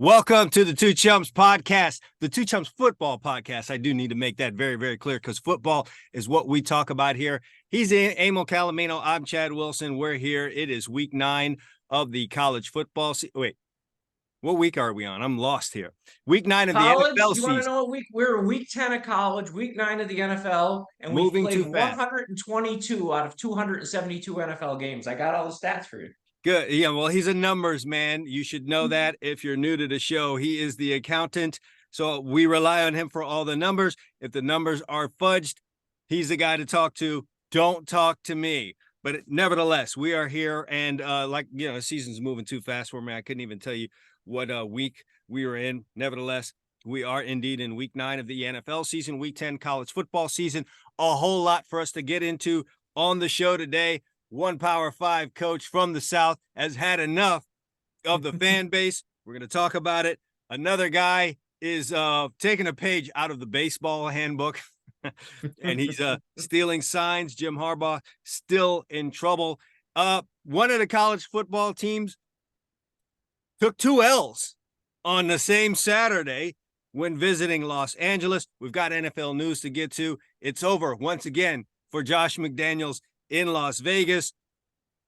Welcome to the Two Chumps podcast, the Two Chumps football podcast. I do need to make that very, very clear because football is what we talk about here. He's Emil Calamino. I'm Chad Wilson. We're here. It is week 9 of the college football season. Wait, what week are we on? I'm lost here. Week 9 of College, the NFL you want to season. know what week? We're week 10 of college, week 9 of the NFL, and we've Moving played too fast. 122 out of 272 NFL games. I got all the stats for you. Good. Yeah, well, he's a numbers man. You should know that if you're new to the show. He is the accountant, so we rely on him for all the numbers. If the numbers are fudged, he's the guy to talk to. Don't talk to me. But nevertheless, we are here, and the season's moving too fast for me. I couldn't even tell you what week we were in. Nevertheless, we are indeed in week 9 of the NFL season, week 10 college football season. A whole lot for us to get into on the show today. One Power 5 coach from the South has had enough of the fan base. We're going to talk about it. Another guy is taking a page out of the baseball handbook, and he's stealing signs. Jim Harbaugh still in trouble. One of the college football teams took 2 L's on the same Saturday when visiting Los Angeles. We've got NFL news to get to. It's over once again for Josh McDaniels in Las Vegas.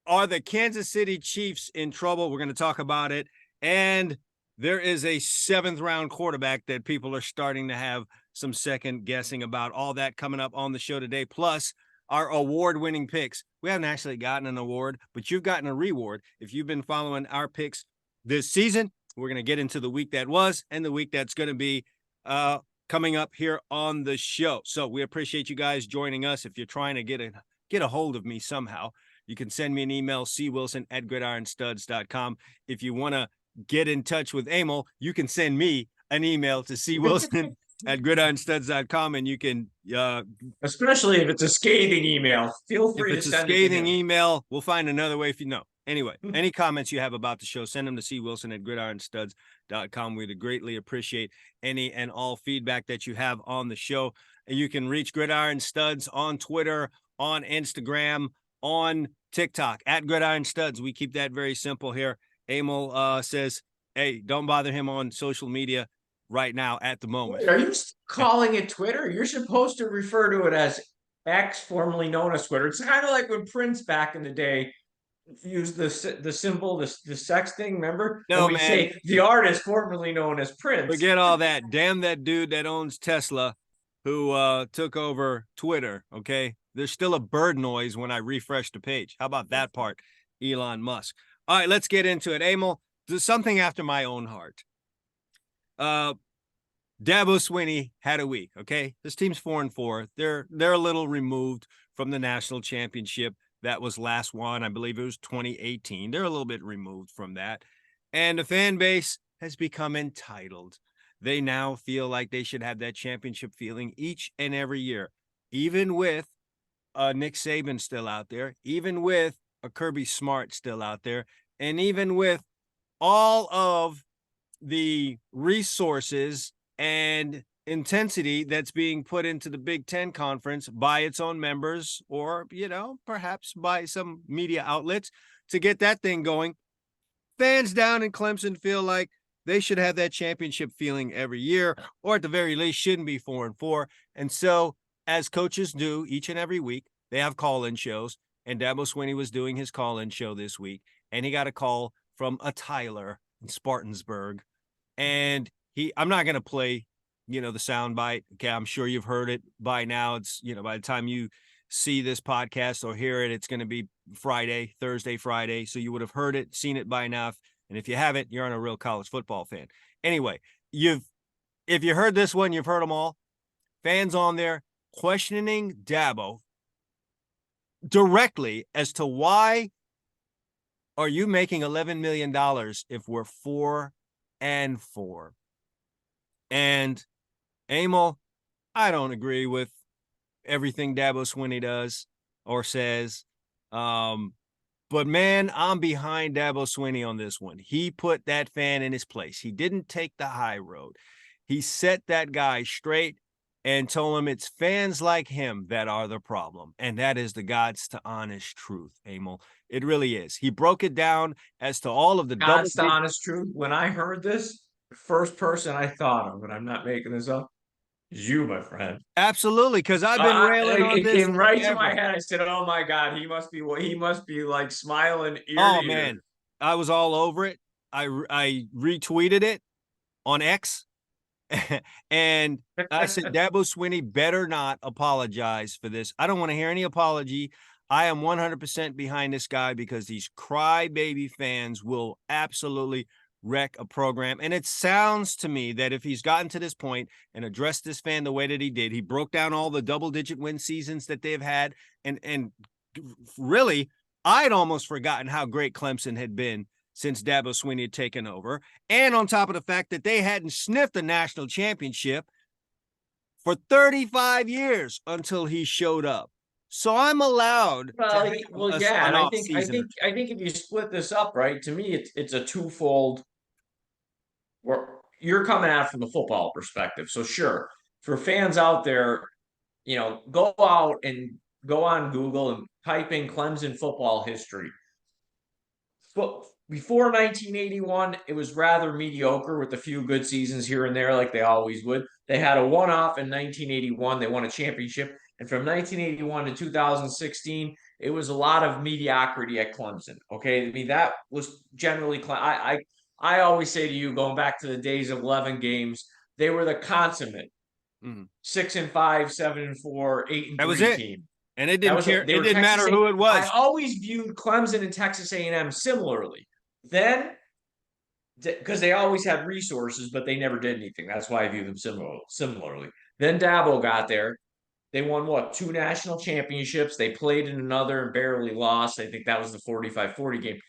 Are the Kansas City Chiefs in trouble? We're going to talk about it. And there is a 7th round quarterback that people are starting to have some second guessing about. All that coming up on the show today. Plus our award-winning picks. We haven't actually gotten an award, but you've gotten a reward. If you've been following our picks this season, we're going to get into the week that was and the week that's going to be coming up here on the show. So we appreciate you guys joining us. If you're trying to get a hold of me somehow, you can send me an email, cwilson@gridironstuds.com. If you want to get in touch with Emil, you can send me an email to cwilson@gridironstuds.com, and you can Especially if it's a scathing email. Feel free if it's to a send scathing it to email, we'll find another way if you know. Anyway, any comments you have about the show, send them to cwilson@gridironstuds.com. We'd greatly appreciate any and all feedback that you have on the show. And you can reach Gridiron Studs on Twitter, on Instagram, on TikTok, @GridironStuds. We keep that very simple here. Emil says, hey, don't bother him on social media right now at the moment. Are you calling it Twitter? You're supposed to refer to it as X, formerly known as Twitter. It's kind of like when Prince back in the day used the symbol, the sex thing, remember? No, and we say the artist formerly known as Prince. Forget all that. Damn that dude that owns Tesla who took over Twitter, okay? There's still a bird noise when I refresh the page. How about that part, Elon Musk? All right, let's get into it. Emil, there's something after my own heart. Dabo Swinney had a week, okay? This team's 4-4. They're a little removed from the national championship. That was last one. I believe it was 2018. They're a little bit removed from that. And the fan base has become entitled. They now feel like they should have that championship feeling each and every year, even with Nick Saban still out there, even with a Kirby Smart still out there, and even with all of the resources and intensity that's being put into the Big Ten Conference by its own members, or, perhaps by some media outlets to get that thing going. Fans down in Clemson feel like they should have that championship feeling every year, or at the very least shouldn't be 4-4. And so, as coaches do each and every week, they have call-in shows, and Dabo Swinney was doing his call-in show this week, and he got a call from a Tyler in Spartansburg. And I'm not going to play, the soundbite. Okay, I'm sure you've heard it by now. It's, by the time you see this podcast or hear it, it's going to be Thursday, Friday. So you would have heard it, seen it by now. And if you haven't, you're a real college football fan. Anyway, if you heard this one, you've heard them all. Fans on there questioning Dabo directly as to why are you making $11 million if we're 4-4? And Emil, I don't agree with everything Dabo Swinney does or says. But, man, I'm behind Dabo Swinney on this one. He put that fan in his place. He didn't take the high road. He set that guy straight and told him it's fans like him that are the problem. And that is the God's to honest truth, Emil. It really is. He broke it down as to all of the God's the honest truth. When I heard this, first person I thought of, and I'm not making this up, is you, my friend. Absolutely, because I've been railing on It this came right to my forever. head. I said, "Oh my God, he must be like smiling ear to Oh ear." man, I was all over it. I retweeted it on X, and I said Dabo Swinney better not apologize for this. I don't want to hear any apology. I am 100% behind this guy because these crybaby fans will absolutely wreck a program. And it sounds to me that if he's gotten to this point and addressed this fan the way that he did, he broke down all the double-digit win seasons that they've had, and really, I'd almost forgotten how great Clemson had been since Dabo Swinney had taken over. And on top of the fact that they hadn't sniffed a national championship for 35 years until he showed up. So I'm allowed to have Yeah, an and off season. I think if you split this up, right, to me, it's a twofold. Where you're coming at it from the football perspective, so sure, for fans out there, go out and go on Google and type in Clemson football history. But before 1981, it was rather mediocre with a few good seasons here and there, like they always would. They had a one-off in 1981. They won a championship. And from 1981 to 2016, it was a lot of mediocrity at Clemson. Okay. I mean, that was generally, I always say to you, going back to the days of 11 games, they were the consummate Mhm. 6-5, 7-4, eight and That was three it. team. And it That didn't was care. they It were didn't Texas matter A. who it I was. always viewed Clemson and Texas A&M similarly. Then, because they always had resources, but they never did anything. That's why I view them similarly. Then Dabo got there. They won what, 2 national championships. They played in another and barely lost. I think that was the 45-40 game.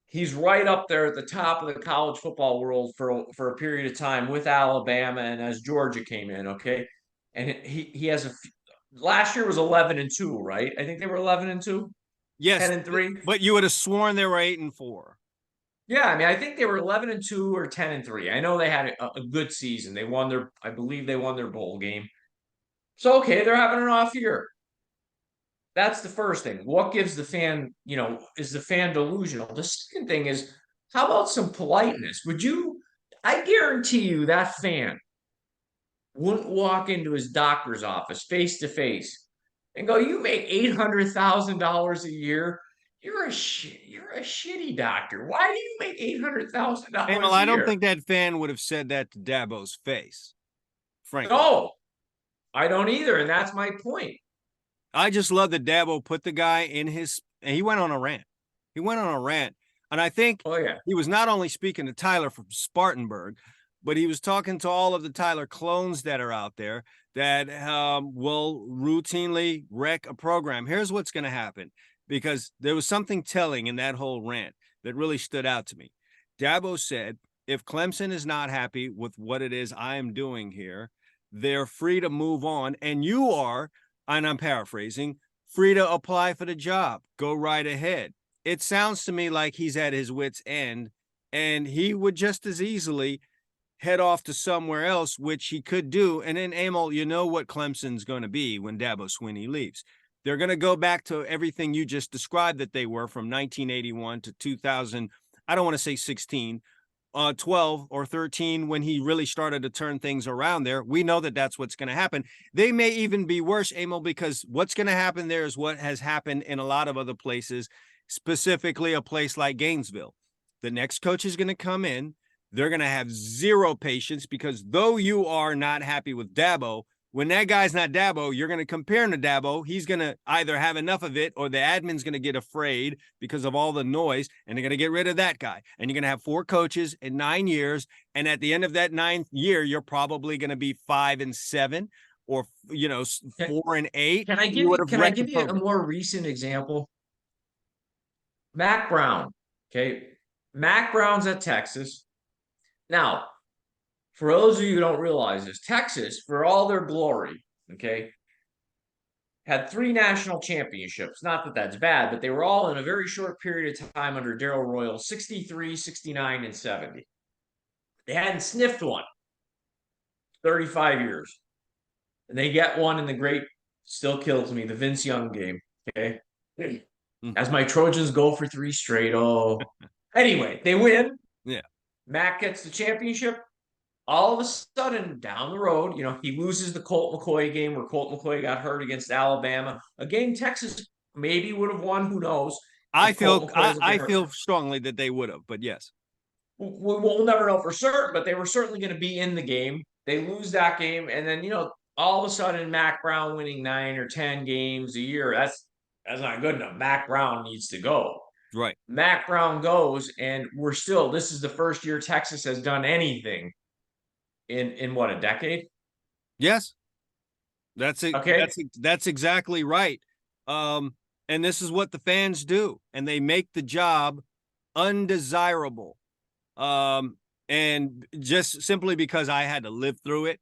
He's right up there at the top of the college football world for a period of time with Alabama and as Georgia came in. Okay, and he has last year was 11-2, right? I think they were 11-2, Yes, 10-3. but you would have sworn they were 8-4. Yeah, I mean, I think they were 11-2 or 10-3. I know they had a good season. I believe they won their bowl game. So okay, they're having an off year. That's the first thing. What gives the fan, is the fan delusional? The second thing is, how about some politeness? I guarantee you that fan wouldn't walk into his doctor's office face to face and go, "You make $800,000 a year. You're you're a shitty doctor. Why do you make Emil, $800,000 a I don't year?" think that fan would have said that to Dabo's face, frankly. No, I don't either, and that's my point. I just love that Dabo put the guy in his, and he went on a rant. He went on a rant. And I think Oh yeah, he was not only speaking to Tyler from Spartanburg, but he was talking to all of the Tyler clones that are out there that will routinely wreck a program. Here's what's going to happen, because there was something telling in that whole rant that really stood out to me. Dabo said, if Clemson is not happy with what it is I am doing here, they're free to move on. And you are, and I'm paraphrasing, free to apply for the job. Go right ahead. It sounds to me like he's at his wit's end, and he would just as easily head off to somewhere else, which he could do. And then, Emil, you know what Clemson's going to be when Dabo Swinney leaves. They're going to go back to everything you just described that they were from 1981 to 2000. I don't want to say 16, 12 or 13 when he really started to turn things around there. We know that that's what's going to happen. They may even be worse, Emil, because what's going to happen there is what has happened in a lot of other places, specifically a place like Gainesville. The next coach is going to come in. They're going to have zero patience, because though you are not happy with Dabo, when that guy's not Dabo, you're going to compare him to Dabo. He's going to either have enough of it, or the admin's going to get afraid because of all the noise, and they're going to get rid of that guy. And you're going to have 4 coaches in 9 years. And at the end of that 9th year, you're probably going to be 5-7, or 4-8. Can I give you a more recent example? Mac Brown. Okay. Mac Brown's at Texas. Now, for those of you who don't realize this, Texas, for all their glory, okay, had 3 national championships. Not that that's bad, but they were all in a very short period of time under Darrell Royal, 63, 69, and 70. They hadn't sniffed one 35 years. And they get one in the great, still kills me, the Vince Young game. Okay. As my Trojans go for 3 straight. Oh, anyway, they win. Yeah. Mac gets the championship. All of a sudden, down the road, he loses the Colt McCoy game where Colt McCoy got hurt against Alabama, a game Texas maybe would have won. Who knows I if feel Colt McCoy I, doesn't get I hurt? feel strongly that they would have, but yes. We'll never know for certain, but they were certainly going to be in the game. They lose that game, and then all of a sudden, Mac Brown winning 9 or 10 games a year. That's not good enough. Mac Brown needs to go. Right. Mac Brown goes, and we're still. This is the first year Texas has done anything in what, a decade? Yes. That's it. Okay. That's exactly right. And this is what the fans do, and they make the job undesirable. And just simply because I had to live through it.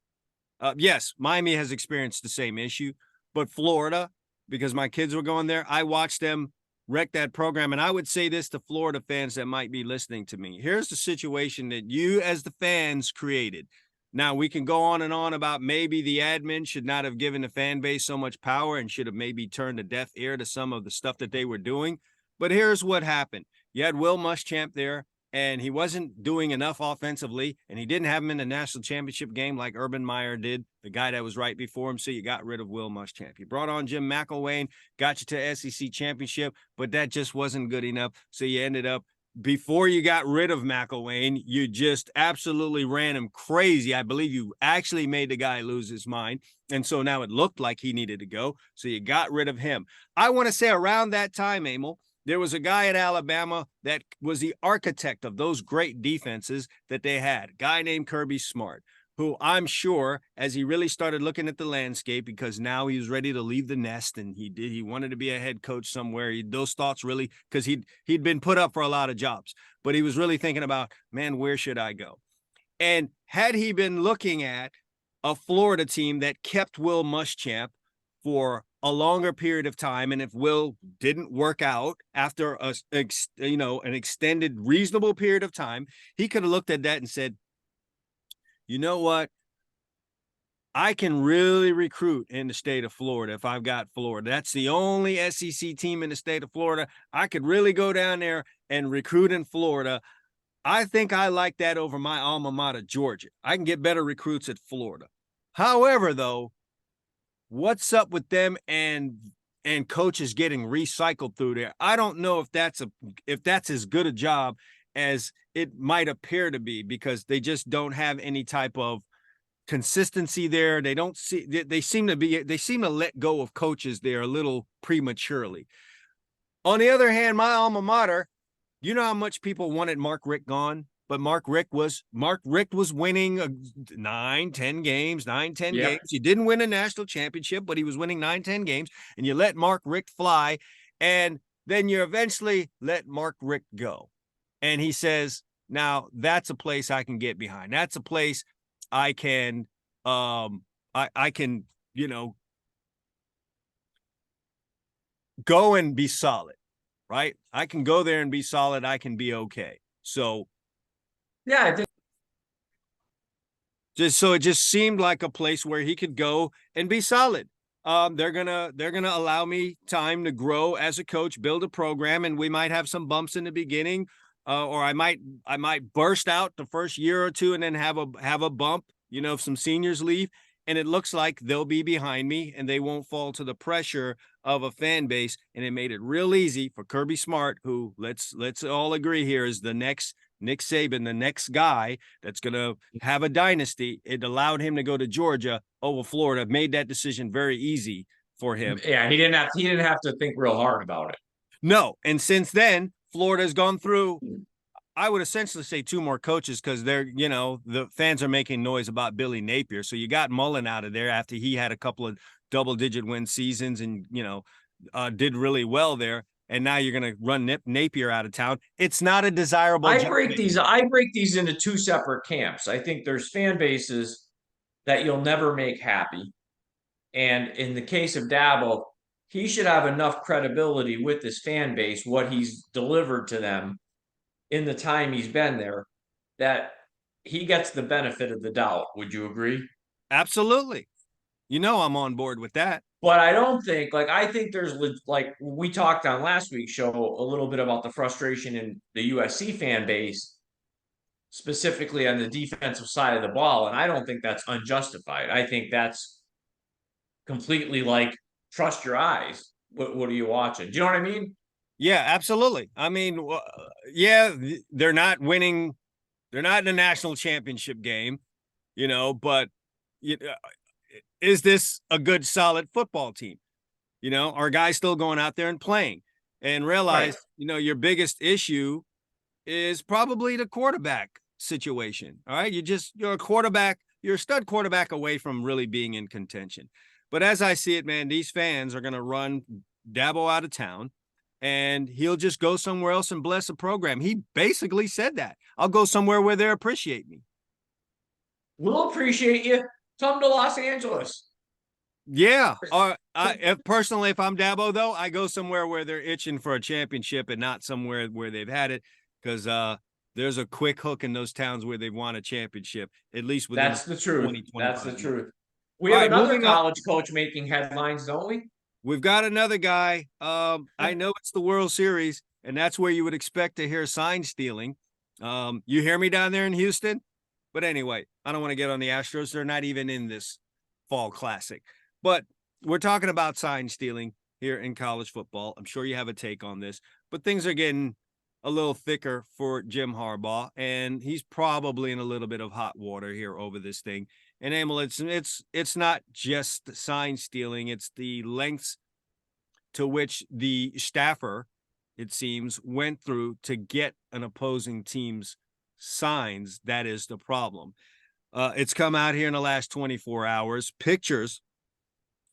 Yes, Miami has experienced the same issue, but Florida, because my kids were going there, I watched them wreck that program. And I would say this to Florida fans that might be listening to me. Here's the situation that you, as the fans, created. Now, we can go on and on about maybe the admin should not have given the fan base so much power and should have maybe turned a deaf ear to some of the stuff that they were doing. But here's what happened. You had Will Muschamp there, and he wasn't doing enough offensively, and he didn't have him in the national championship game like Urban Meyer did, the guy that was right before him, so you got rid of Will Muschamp. You brought on Jim McElwain, got you to SEC championship, but that just wasn't good enough, so you ended up, before you got rid of McElwain, you just absolutely ran him crazy. I believe you actually made the guy lose his mind, and so now it looked like he needed to go, so you got rid of him. I want to say around that time, Emil, there was a guy at Alabama that was the architect of those great defenses that they had, a guy named Kirby Smart, who I'm sure, as he really started looking at the landscape, because now he was ready to leave the nest, and he wanted to be a head coach somewhere. Those thoughts really, because he'd been put up for a lot of jobs, but he was really thinking about, man, where should I go? And had he been looking at a Florida team that kept Will Muschamp for a longer period of time, and if Will didn't work out after an extended reasonable period of time, he could have looked at that and said, you know what, I can really recruit in the state of Florida if I've got Florida. That's the only SEC team in the state of Florida. I could really go down there and recruit in Florida. I think I like that over my alma mater, Georgia. I can get better recruits at Florida. However, though, what's up with them and coaches getting recycled through there? I don't know if that's as good a job as it might appear to be, because they just don't have any type of consistency there. They seem to let go of coaches there a little prematurely. On the other hand, my alma mater, you know how much people wanted Mark Richt gone, but Mark Richt was winning 9-10 games. Yep. He didn't win a national championship, but he was winning 9-10 games, and you let Mark Richt fly, and then you eventually let Mark Richt go. And he says, now that's a place I can get behind. That's a place I can, I can, go and be solid, right? I can go there and be solid. I can be okay. So Yeah, I think. it just seemed like a place where he could go and be solid. They're gonna allow me time to grow as a coach, build a program, and we might have some bumps in the beginning, or I might burst out the first year or two and then have a bump. If some seniors leave, and it looks like they'll be behind me and they won't fall to the pressure of a fan base. And it made it real easy for Kirby Smart, who let's all agree here is the next Nick Saban, the next guy that's going to have a dynasty. It allowed him to go to Georgia over Florida, made that decision very easy for him. Yeah, he didn't have to think real hard about it. No, and since then, Florida's gone through, I would essentially say, two more coaches, because the fans are making noise about Billy Napier. So you got Mullen out of there after he had a couple of double-digit win seasons and, did really well there. And now you're going to run Napier out of town. It's not a desirable job. I break these into two separate camps. I think there's fan bases that you'll never make happy. And in the case of Dabo, he should have enough credibility with his fan base, what he's delivered to them in the time he's been there, that he gets the benefit of the doubt. Would you agree? Absolutely. I'm on board with that. But I don't think, I think there's, like we talked on last week's show a little bit about the frustration in the USC fan base. specifically on the defensive side of the ball. And I don't think that's unjustified. I think that's completely like, trust your eyes. What are you watching? Do you know what I mean? Yeah, absolutely. I mean, yeah, they're not winning. They're not in a national championship game, but is this a good, solid football team? Are guys still going out there and playing? And Right. realize, your biggest issue is probably the quarterback situation. All right. You're a quarterback, you're a stud quarterback away from really being in contention. But as I see it, man, these fans are going to run Dabo out of town and he'll just go somewhere else and bless a program. He basically said that. I'll go somewhere where they appreciate me. We'll appreciate you. Come to Los Angeles. Yeah. If I'm Dabo, though, I go somewhere where they're itching for a championship and not somewhere where they've had it, because there's a quick hook in those towns where they've won a championship, at least within That's the truth. 20, That's 25 the years. truth. We All have right, another moving on. college coach making headlines, don't we? We've got another guy. I know it's the World Series, and that's where you would expect to hear sign stealing. You hear me down there in Houston? But anyway, I don't want to get on the Astros. They're not even in this fall classic. But we're talking about sign stealing here in college football. I'm sure you have a take on this, but things are getting a little thicker for Jim Harbaugh, and he's probably in a little bit of hot water here over this thing. And Emil, it's not just sign stealing; it's the lengths to which the staffer, it seems, went through to get an opposing team's signs. That is the problem. It's come out here in the last 24 hours. Pictures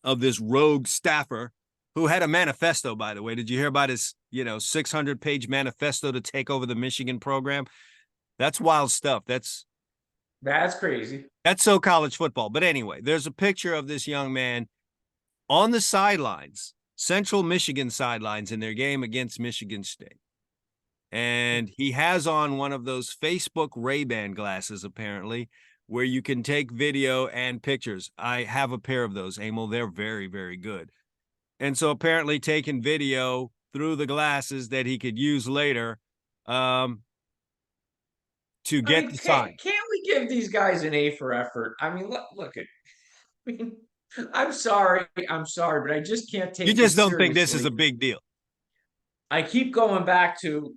of this rogue staffer who had a manifesto, by the way. Did you hear about his, 600-page manifesto to take over the Michigan program? That's wild stuff. That's crazy. That's so college football. But anyway, there's a picture of this young man on the sidelines, Central Michigan sidelines in their game against Michigan State. And he has on one of those Facebook Ray-Ban glasses, apparently, where you can take video and pictures. I have a pair of those, Emil. They're very, very good. And so apparently taking video through the glasses that he could use later to I get mean, the sign. can't we give these guys an A for effort? I mean, look at. I mean, I'm sorry, but I just can't You take just this don't think this is seriously. a big deal. I keep going back to,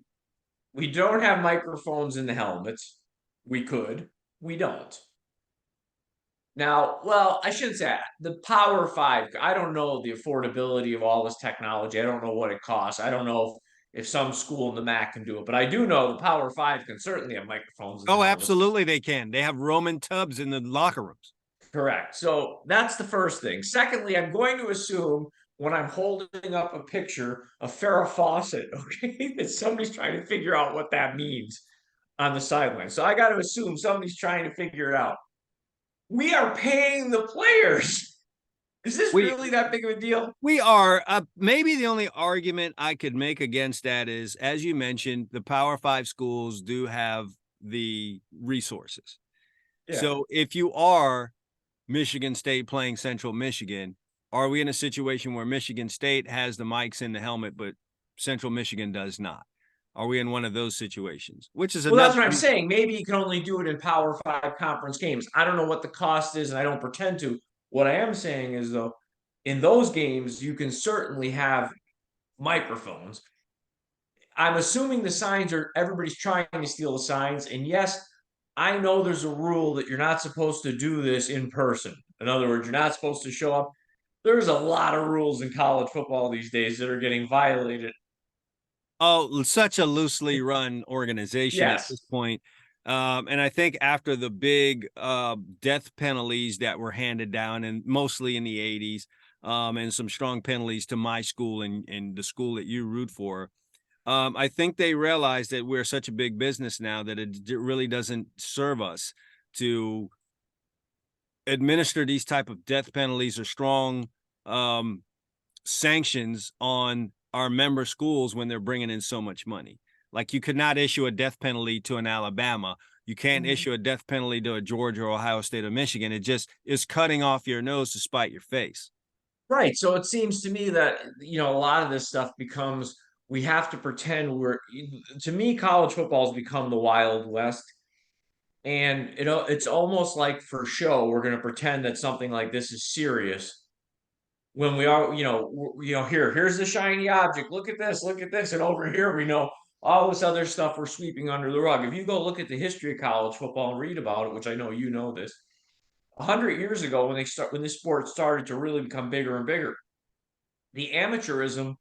we don't have microphones in the helmets. We could. We don't. Now, well, I shouldn't say that. The Power Five, I don't know the affordability of all this technology. I don't know what it costs. I don't know if some school in the MAC can do it, but I do know the Power Five can certainly have microphones in the Oh, helmets. absolutely they can. They have Roman tubs in the locker rooms. Correct. So that's the first thing. Secondly, I'm going to assume when I'm holding up a picture of Farrah Fawcett, okay, that somebody's trying to figure out what that means on the sideline. So I got to assume somebody's trying to figure it out. We are paying the players. Is this We really that big of a deal? we are maybe the only argument I could make against that is, as you mentioned, the Power Five schools do have the resources. Yeah. So if you are Michigan State playing Central Michigan, are we in a situation where Michigan State has the mics in the helmet, but Central Michigan does not? Are we in one of those situations? Which is Well, that's another what I'm reason. saying. Maybe you can only do it in Power Five conference games. I don't know what the cost is, and I don't pretend to. What I am saying is, though, in those games, you can certainly have microphones. I'm assuming the signs are, everybody's trying to steal the signs. And yes, I know there's a rule that you're not supposed to do this in person. In other words, you're not supposed to show up. There's a lot of rules in college football these days that are getting violated. Oh, such a loosely run organization at this Yes. point. And I think after the big death penalties that were handed down, and mostly in the 80s, and some strong penalties to my school and the school that you root for, I think they realized that we're such a big business now that it really doesn't serve us to administer these type of death penalties or strong um, sanctions on our member schools when they're bringing in so much money. Like you could not issue a death penalty to an Alabama. You can't issue a death penalty to a Georgia or Ohio State or Michigan. It just is cutting off your nose to spite your face. Right. So it seems to me that, a lot of this stuff becomes, we have to pretend we're, to me, college football has become the Wild West. And it's almost like for show, we're going to pretend that something like this is serious when we are, here's the shiny object. Look at this. And over here, we know all this other stuff we're sweeping under the rug. If you go look at the history of college football and read about it, which I know you know this, 100 years ago when this sport started to really become bigger and bigger, the amateurism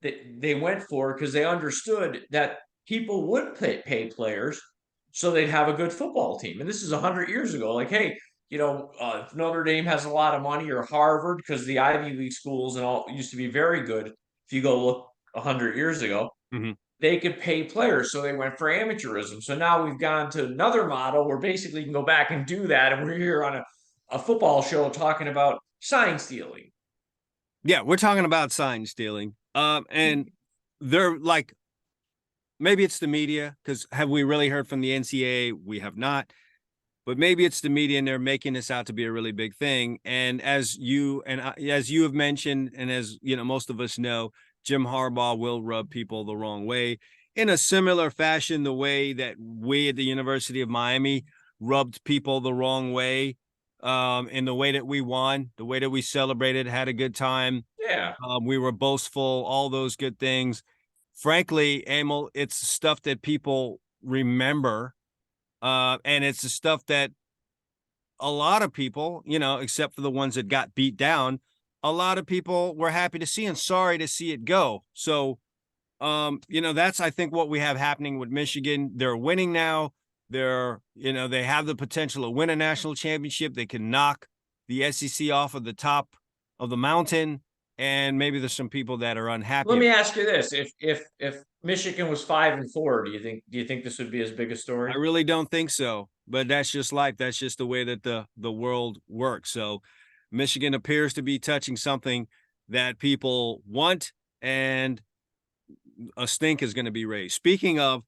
that they went for because they understood that people would pay players so they'd have a good football team. And this is 100 years ago. Like, hey, if Notre Dame has a lot of money, or Harvard, because the Ivy League schools and all used to be very good. If you go look 100 years ago, Mhm. they could pay players, so they went for amateurism. So now we've gone to another model where basically you can go back and do that, and we're here on a football show talking about sign stealing. Yeah, we're talking about sign stealing. And they're like, maybe it's the media, because have we really heard from the NCAA? We have not. But maybe it's the media, and they're making this out to be a really big thing. And as you have mentioned, and as you know, most of us know, Jim Harbaugh will rub people the wrong way in a similar fashion, the way that we at the University of Miami rubbed people the wrong way, in the way that we won, the way that we celebrated, had a good time. Yeah. We were boastful, all those good things. Frankly, Emil, it's stuff that people remember, and it's the stuff that a lot of people, except for the ones that got beat down, a lot of people were happy to see and sorry to see it go. So, that's, I think, what we have happening with Michigan. They're winning now. They have the potential to win a national championship. They can knock the SEC off of the top of the mountain. And maybe there's some people that are Let unhappy. me ask you this: if Michigan was 5-4, do you think this would be as big a I story? really don't think so, but that's just life. That's just the way that the world works. So Michigan appears to be touching something that people want, and a stink is going to be raised. Speaking of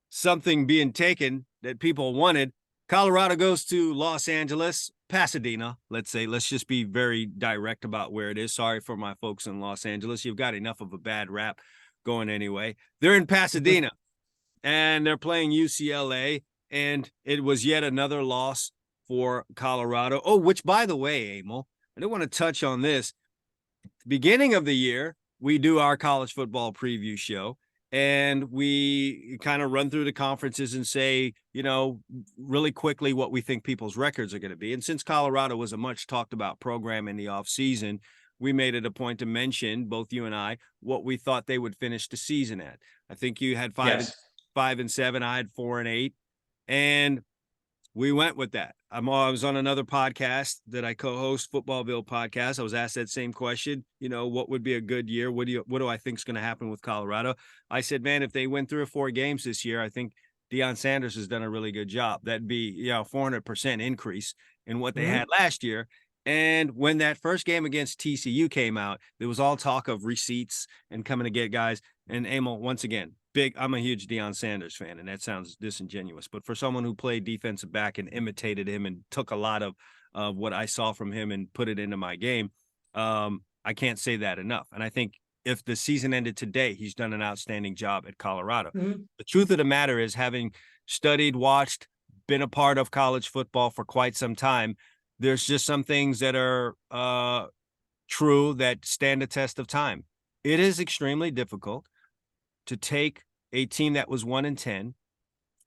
something being taken that people wanted, Colorado goes to Los Angeles, Pasadena, let's say. Let's just be very direct about where it is. Sorry for my folks in Los Angeles. You've got enough of a bad rap going anyway. They're in Pasadena, and they're playing UCLA, and it was yet another loss for Colorado. Oh, which, by the way, Emil, I do want to touch on this. Beginning of the year, we do our college football preview show, and we kind of run through the conferences and say, really quickly what we think people's records are going to be. And since Colorado was a much talked about program in the offseason, we made it a point to mention, both you and I, what we thought they would finish the season at. I think you had Yes. 5-7. I had 4-8, and we went with that. I was on another podcast that I co-host, Footballville podcast. I was asked that same question. What would be a good year? What do I think is going to happen with Colorado? I said, man, if they win 3 or 4 games this year, I think Deion Sanders has done a really good job. That'd be 400% increase in what they had Hmm. last year. And when that first game against TCU came out, there was all talk of receipts and coming to get guys. And Emil, once again, I'm a huge Deion Sanders fan, and that sounds disingenuous. But for someone who played defensive back and imitated him and took a lot of what I saw from him and put it into my game, I can't say that enough. And I think if the season ended today, he's done an outstanding job at Colorado. Hmm. The truth of the matter is, having studied, watched, been a part of college football for quite some time, there's just some things that are true that stand the test of time. It is extremely difficult to take a team that was 1-10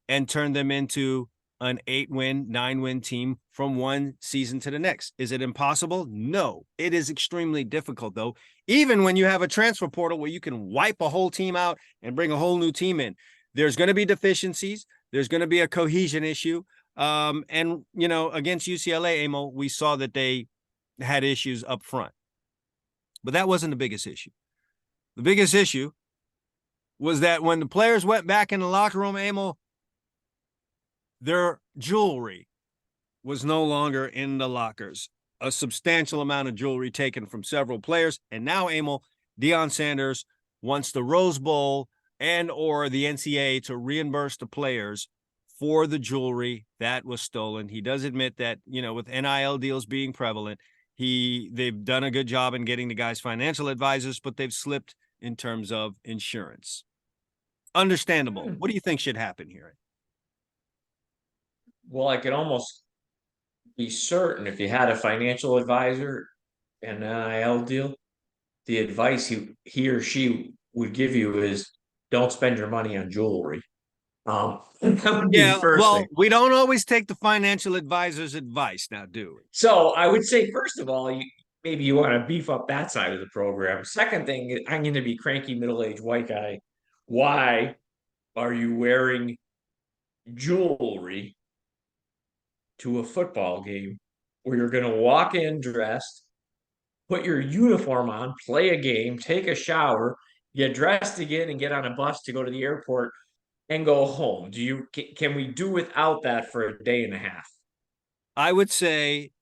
and turn them into an 8-win, 9-win team from one season to the next. Is it impossible? No. It is extremely difficult, though, even when you have a transfer portal where you can wipe a whole team out and bring a whole new team in. There's going to be deficiencies. There's going to be a cohesion issue. And, against UCLA, Amo, we saw that they had issues up front. But that wasn't the biggest issue. The biggest issue was that when the players went back in the locker room, Emil, their jewelry was no longer in the lockers. A substantial amount of jewelry taken from several players. And now, Emil, Deion Sanders wants the Rose Bowl and or the NCAA to reimburse the players for the jewelry that was stolen. He does admit that, with NIL deals being prevalent, they've done a good job in getting the guys financial advisors, but they've slipped in terms of insurance. Understandable. Hmm. What do you think should happen here? Well, I could almost be certain if you had a financial advisor and an NIL deal, the advice he or she would give you is don't spend your money on jewelry. That would be the Yeah, first thing. well, we don't always take the financial advisor's advice now, do we? So I would say, first of all, maybe you want to beef up that side of the program. Second thing, I'm going to be cranky middle-aged white guy. Why are you wearing jewelry to a football game where you're going to walk in dressed, put your uniform on, play a game, take a shower, get dressed again, and get on a bus to go to the airport and go home? Can we do without that for a day and a half? I would say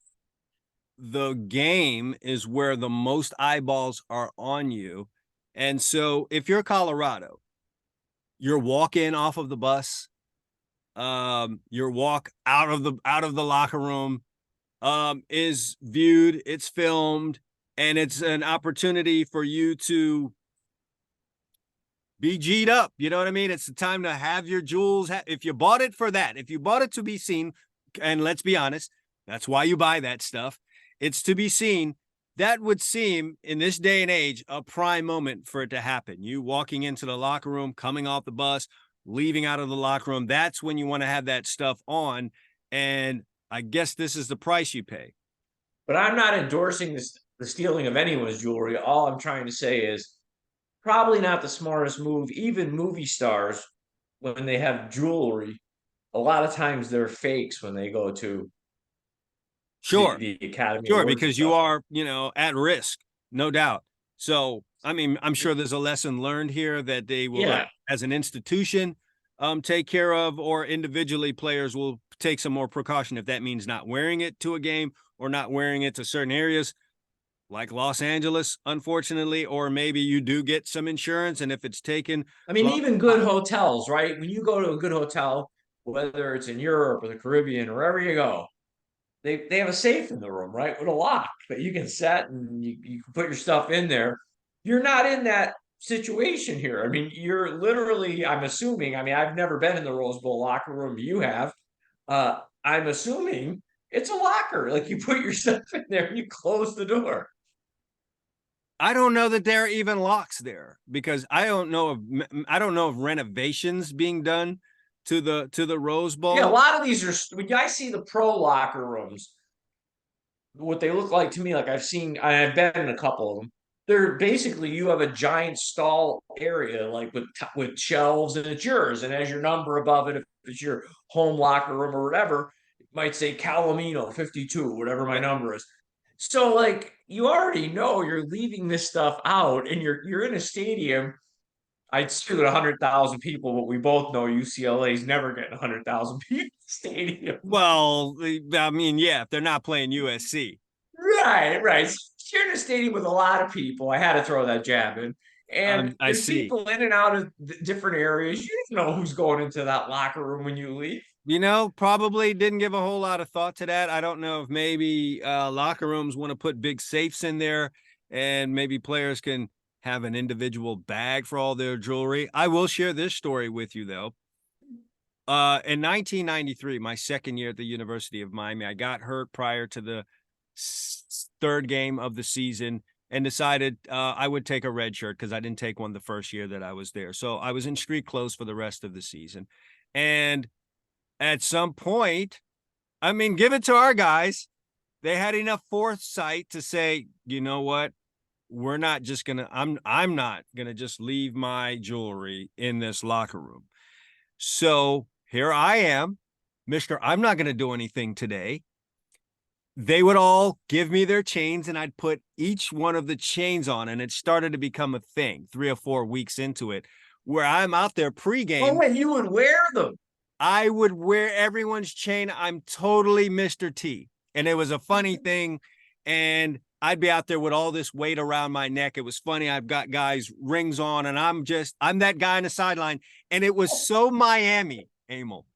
the game is where the most eyeballs are on you. And so if you're Colorado, your walk in off of the bus, your walk out of the locker room is viewed, it's filmed, and it's an opportunity for you to be G'd up. You know what I mean? It's the time to have your jewels. If you bought it for that, if you bought it to be seen, and let's be honest, that's why you buy that stuff. It's to be seen. That would seem in this day and age a prime moment for it to happen. You walking into the locker room, coming off the bus, leaving out of the locker room. That's when you want to have that stuff on. And I guess this is the price you pay. But I'm not endorsing the stealing of anyone's jewelry. All I'm trying to say is probably not the smartest move. Even movie stars, when they have jewelry, a lot of times they're fakes when they go to Sure. the Academy Sure, Awards and because you stuff. are, at risk, no doubt. So, I mean, I'm sure there's a lesson learned here that they will, Yeah. as an institution, take care of, or individually players will take some more precaution if that means not wearing it to a game or not wearing it to certain areas like Los Angeles, unfortunately, or maybe you do get some insurance. And if it's taken, I mean, well, even good hotels, right? When you go to a good hotel, whether it's in Europe or the Caribbean or wherever you go, they have a safe in the room, right? With a lock that you can set and you can put your stuff in there. You're not in that situation here. I mean, you're literally, I'm assuming, I mean, I've never been in the Rose Bowl locker room. You have. I'm assuming it's a locker. Like you put your stuff in there and you close the door. I don't know that there are even locks there because I don't know of renovations being done to the Rose Yeah, a Bowl. lot of these are when I see the pro locker rooms, what they look like to me, like I've been in a couple of them. They're basically you have a giant stall area, like with shelves, and it's yours. And as your number above it, if it's your home locker room or whatever, it might say Calamino 52, whatever my number is. So like you already know you're leaving this stuff out, and you're in a stadium. I'd say with 100,000 people, but we both know UCLA is never getting 100,000 people stadium. Well, I mean, yeah, if they're not playing USC. Right, right. So you're in a stadium with a lot of people. I had to throw that jab in. And I there's see. people in and out of different areas. You don't know who's going into that locker room when you leave. Probably didn't give a whole lot of thought to that. I don't know if maybe locker rooms want to put big safes in there and maybe players can have an individual bag for all their jewelry. I will share this story with you, though. In 1993, my second year at the University of Miami, I got hurt prior to the third game of the season and decided I would take a red shirt because I didn't take one the first year that I was there. So I was in street clothes for the rest of the season. And at some point, I mean, give it to our guys. They had enough foresight to say, you know what? We're not just gonna, I'm not gonna just leave my jewelry in this locker room. So here I am, Mr. I'm not gonna do anything today. They would all give me their chains and I'd put each one of the chains on. And it started to become a thing 3 or 4 weeks into it, where I'm out there Oh, pregame. and you would wear them. I would wear everyone's chain. I'm totally Mr. T. And it was a funny thing. And I'd be out there with all this weight around my neck. It was funny. I've got guys' rings on, and I'm that guy on the sideline. And it was so Miami, Emil.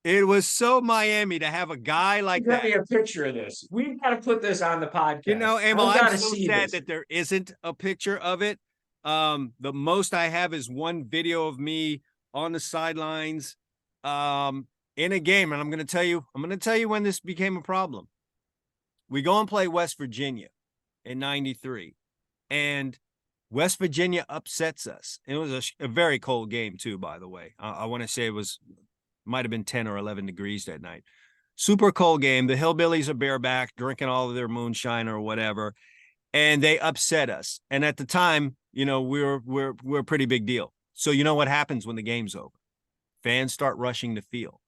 It was so Miami to have a guy You like got that. me a picture of this. We've got to put this on the podcast. Emil, I've I'm got to so see sad this. that there isn't a picture of it. The most I have is one video of me on the sidelines. in a game, and I'm going to tell you when this became a problem. We go and play West Virginia in 93, and West Virginia upsets us. It was a very cold game too, by the way. I want to say might have been 10 or 11 degrees that night. Super cold game. The Hillbillies are bareback, drinking all of their moonshine or whatever, and they upset us. And at the time, we're a pretty big deal. So you know what happens when the game's over? Fans start rushing the field,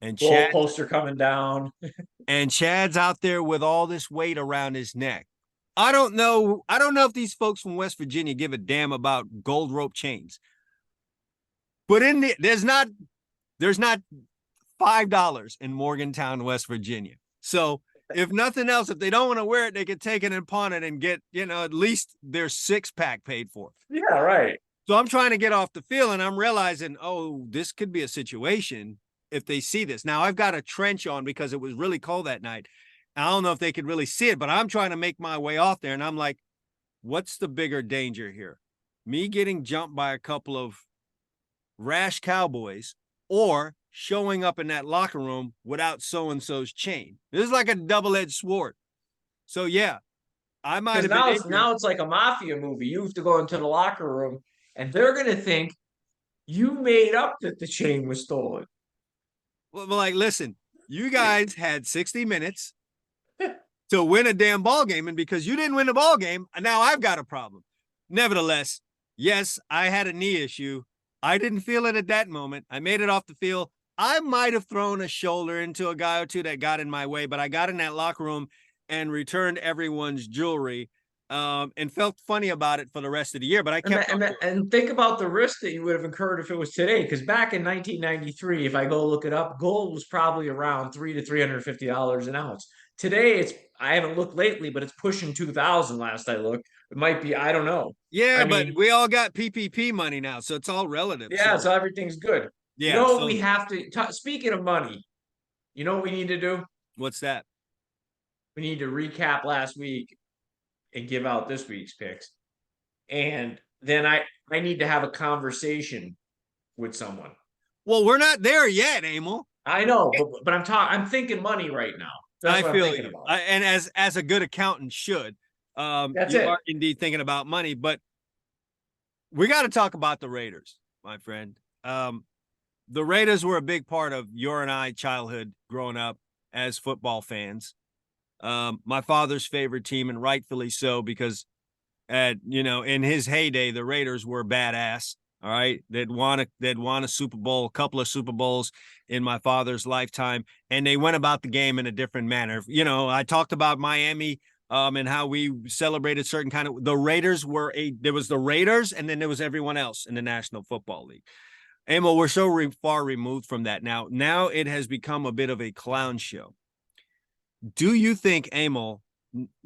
and Goalposts are coming down. Chad's out there with all this weight around his neck. I don't know if these folks from West Virginia give a damn about gold rope chains. But there's not $5 in Morgantown, West Virginia. So if nothing else, if they don't want to wear it, they could take it and pawn it and get, at least their 6-pack paid for. Yeah, right. So I'm trying to get off the field, and I'm realizing, oh, this could be a situation if they see this. Now I've got a trench on because it was really cold that night. I don't know if they could really see it, but I'm trying to make my way off there. And I'm like, what's the bigger danger here? Me getting jumped by a couple of rash cowboys or showing up in that locker room without so-and-so's chain? This is like a double-edged sword. So yeah, I might have been now it's like a mafia movie. You have to go into the locker room and they're going to think you made up that the chain was stolen. Well, like, listen, you guys had 60 minutes to win a damn ball game, and because you didn't win the ball game, now I've got a problem. Nevertheless, yes, I had a knee issue. I didn't feel it at that moment. I made it off the field. I might have thrown a shoulder into a guy or two that got in my way, but I got in that locker room and returned everyone's jewelry, and felt funny about it for the rest of the year. But I kept and think about the risk that you would have incurred if it was today. Because back in 1993, if I go look it up, gold was probably around $300 to $350 an ounce. Today, I haven't looked lately, but it's pushing 2,000. Last I looked, it might be. I don't know. Yeah, but we all got PPP money now, so it's all relative. Yeah, so everything's good. Yeah. You know what we have to speaking of money, you know what we need to do? What's that? We need to recap last week and give out this week's picks. And then I need to have a conversation with someone. Well, we're not there yet, Emil. I know, but I'm thinking money right now. That's what I'm thinking about. And as a good accountant should, That's you it. are indeed thinking about money, but we got to talk about the Raiders, my friend. The Raiders were a big part of your and I childhood growing up as football fans. My father's favorite team, and rightfully so, because in his heyday, the Raiders were badass. All right. They'd won a Super Bowl, a couple of Super Bowls in my father's lifetime, and they went about the game in a different manner. I talked about Miami, and how we celebrated certain kind of, the Raiders there was the Raiders, and then there was everyone else in the National Football League. Emil, we're so far removed from that now. Now it has become a bit of a clown show. Do you think, Emil,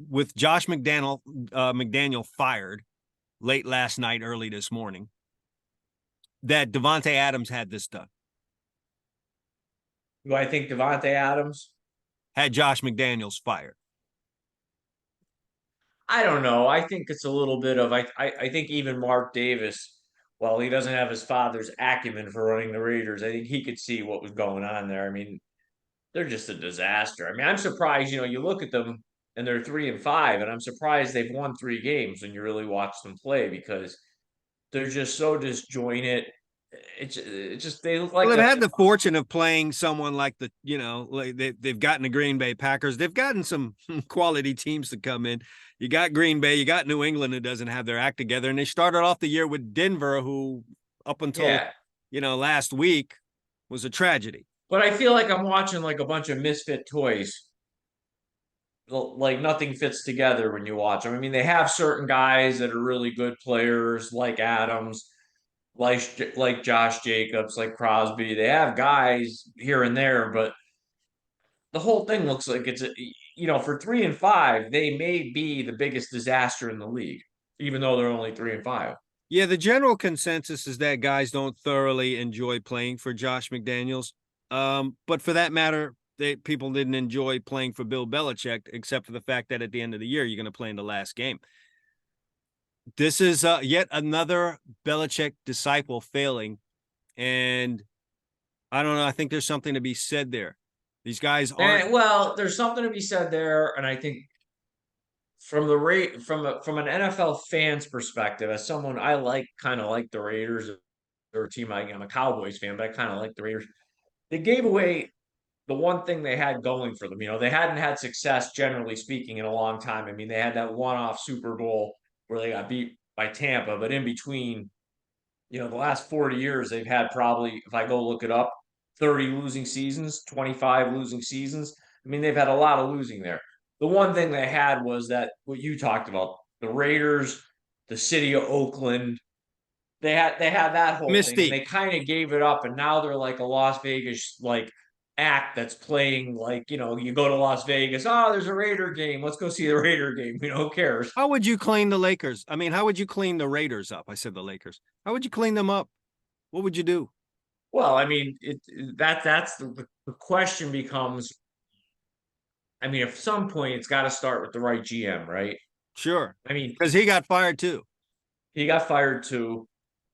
with Josh McDaniel fired late last night, early this morning, that Davante Adams had this done? Do I think Davante Adams had Josh McDaniels fired? I don't know. I think it's a little bit of I think even Mark Davis, while he doesn't have his father's acumen for running the Raiders, I think he could see what was going on there. I mean, they're just a disaster. I mean, I'm surprised, you look at them and they're 3-5, and I'm surprised they've won 3 games when you really watch them play, because they're just so disjointed. It's just they look like they've had the fortune of playing someone like they've gotten the Green Bay Packers. They've gotten some quality teams to come in. You got Green Bay, you got New England, who doesn't have their act together, and they started off the year with Denver, who up until last week was a tragedy. But I feel like I'm watching like a bunch of misfit toys. Like nothing fits together when you watch them. I mean, they have certain guys that are really good players, like Adams, like Josh Jacobs, like Crosby. They have guys here and there, but the whole thing looks like it's for 3-5, they may be the biggest disaster in the league, even though they're only 3-5. Yeah, the general consensus is that guys don't thoroughly enjoy playing for Josh McDaniels. But for that matter, people didn't enjoy playing for Bill Belichick, except for the fact that at the end of the year, you're going to play in the last game. This is yet another Belichick disciple failing. And I don't know. I think there's something to be said there. These guys aren't. And well, there's something to be said there, and I think from the rate from an NFL fan's perspective, as someone I like kind of like the Raiders or a team I'm a Cowboys fan, but I kind of like the Raiders. They gave away the one thing they had going for them. They hadn't had success, generally speaking, in a long time. I mean, they had that one-off Super Bowl where they got beat by Tampa, but in between, the last 40 years, they've had probably, if I go look it up, 30 losing seasons, 25 losing seasons. I mean, they've had a lot of losing there. The one thing they had was that what you talked about, the Raiders, the city of Oakland, they had that whole thing, and Mystique. they kind of gave it up, and now they're like a Las Vegas like act that's playing like you go to Las Vegas. Oh, there's a Raider game. Let's go see the Raider game. Who cares? How would you clean the Lakers? I mean, how would you clean the Raiders up? I said the Lakers. How would you clean them up? What would you do? Well, I mean, that's the question becomes. I mean, at some point, it's got to start with the right GM, right? Sure. I mean, Because he got fired too. he got fired too.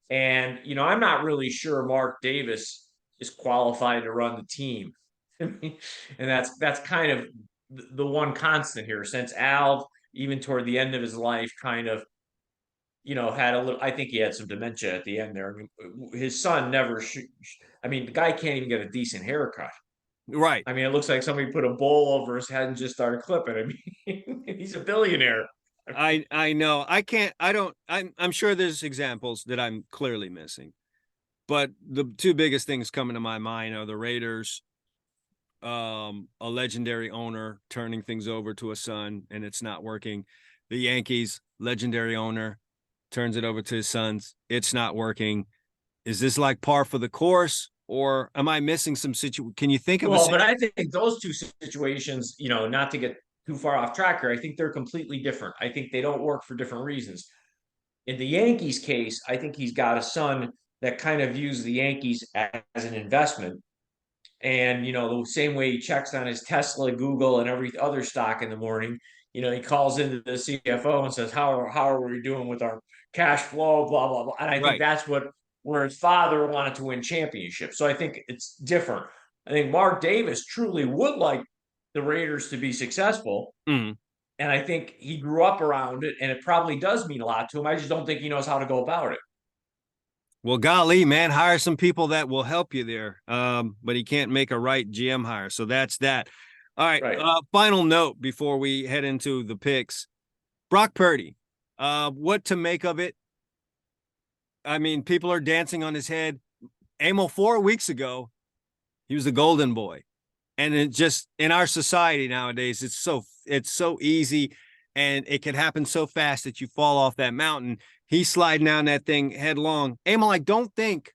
And, I'm not really sure Mark Davis is qualified to run the team. And that's kind of the one constant here since Al, even toward the end of his life, kind of, had a little, I think he had some dementia at the end there. I mean, his son never, I mean, the guy can't even get a decent haircut. Right. I mean, it looks like somebody put a bowl over his head and just started clipping. I mean, he's a billionaire. I know. I can't. I don't. I'm sure there's examples that I'm clearly missing, but the two biggest things coming to my mind are the Raiders, a legendary owner turning things over to a son and it's not working. The Yankees, legendary owner, turns it over to his sons. It's not working. Is this like par for the course, or am I missing some situation? Can you think of a Well, but situation? I think those two situations, not to get too far off track here, I think they're completely different. I think they don't work for different reasons. In the Yankees case, I think he's got a son that kind of views the Yankees as an investment. And, the same way he checks on his Tesla, Google, and every other stock in the morning, he calls into the CFO and says, how are we doing with our cash flow, blah, blah, blah. And I think Right. that's where his father wanted to win championships. So I think it's different. I think Mark Davis truly would like the Raiders to be successful. Mhm. And I think he grew up around it, and it probably does mean a lot to him. I just don't think he knows how to go about it. Well, golly, man, hire some people that will help you there. But he can't make a right GM hire. So that's that. All right. Right. Final note before we head into the picks. Brock Purdy. What to make of it? I mean, people are dancing on his head. Amo 4 weeks ago, he was the golden boy. And it just in our society nowadays, it's so easy and it can happen so fast that you fall off that mountain. He's sliding down that thing headlong. Emil, I don't think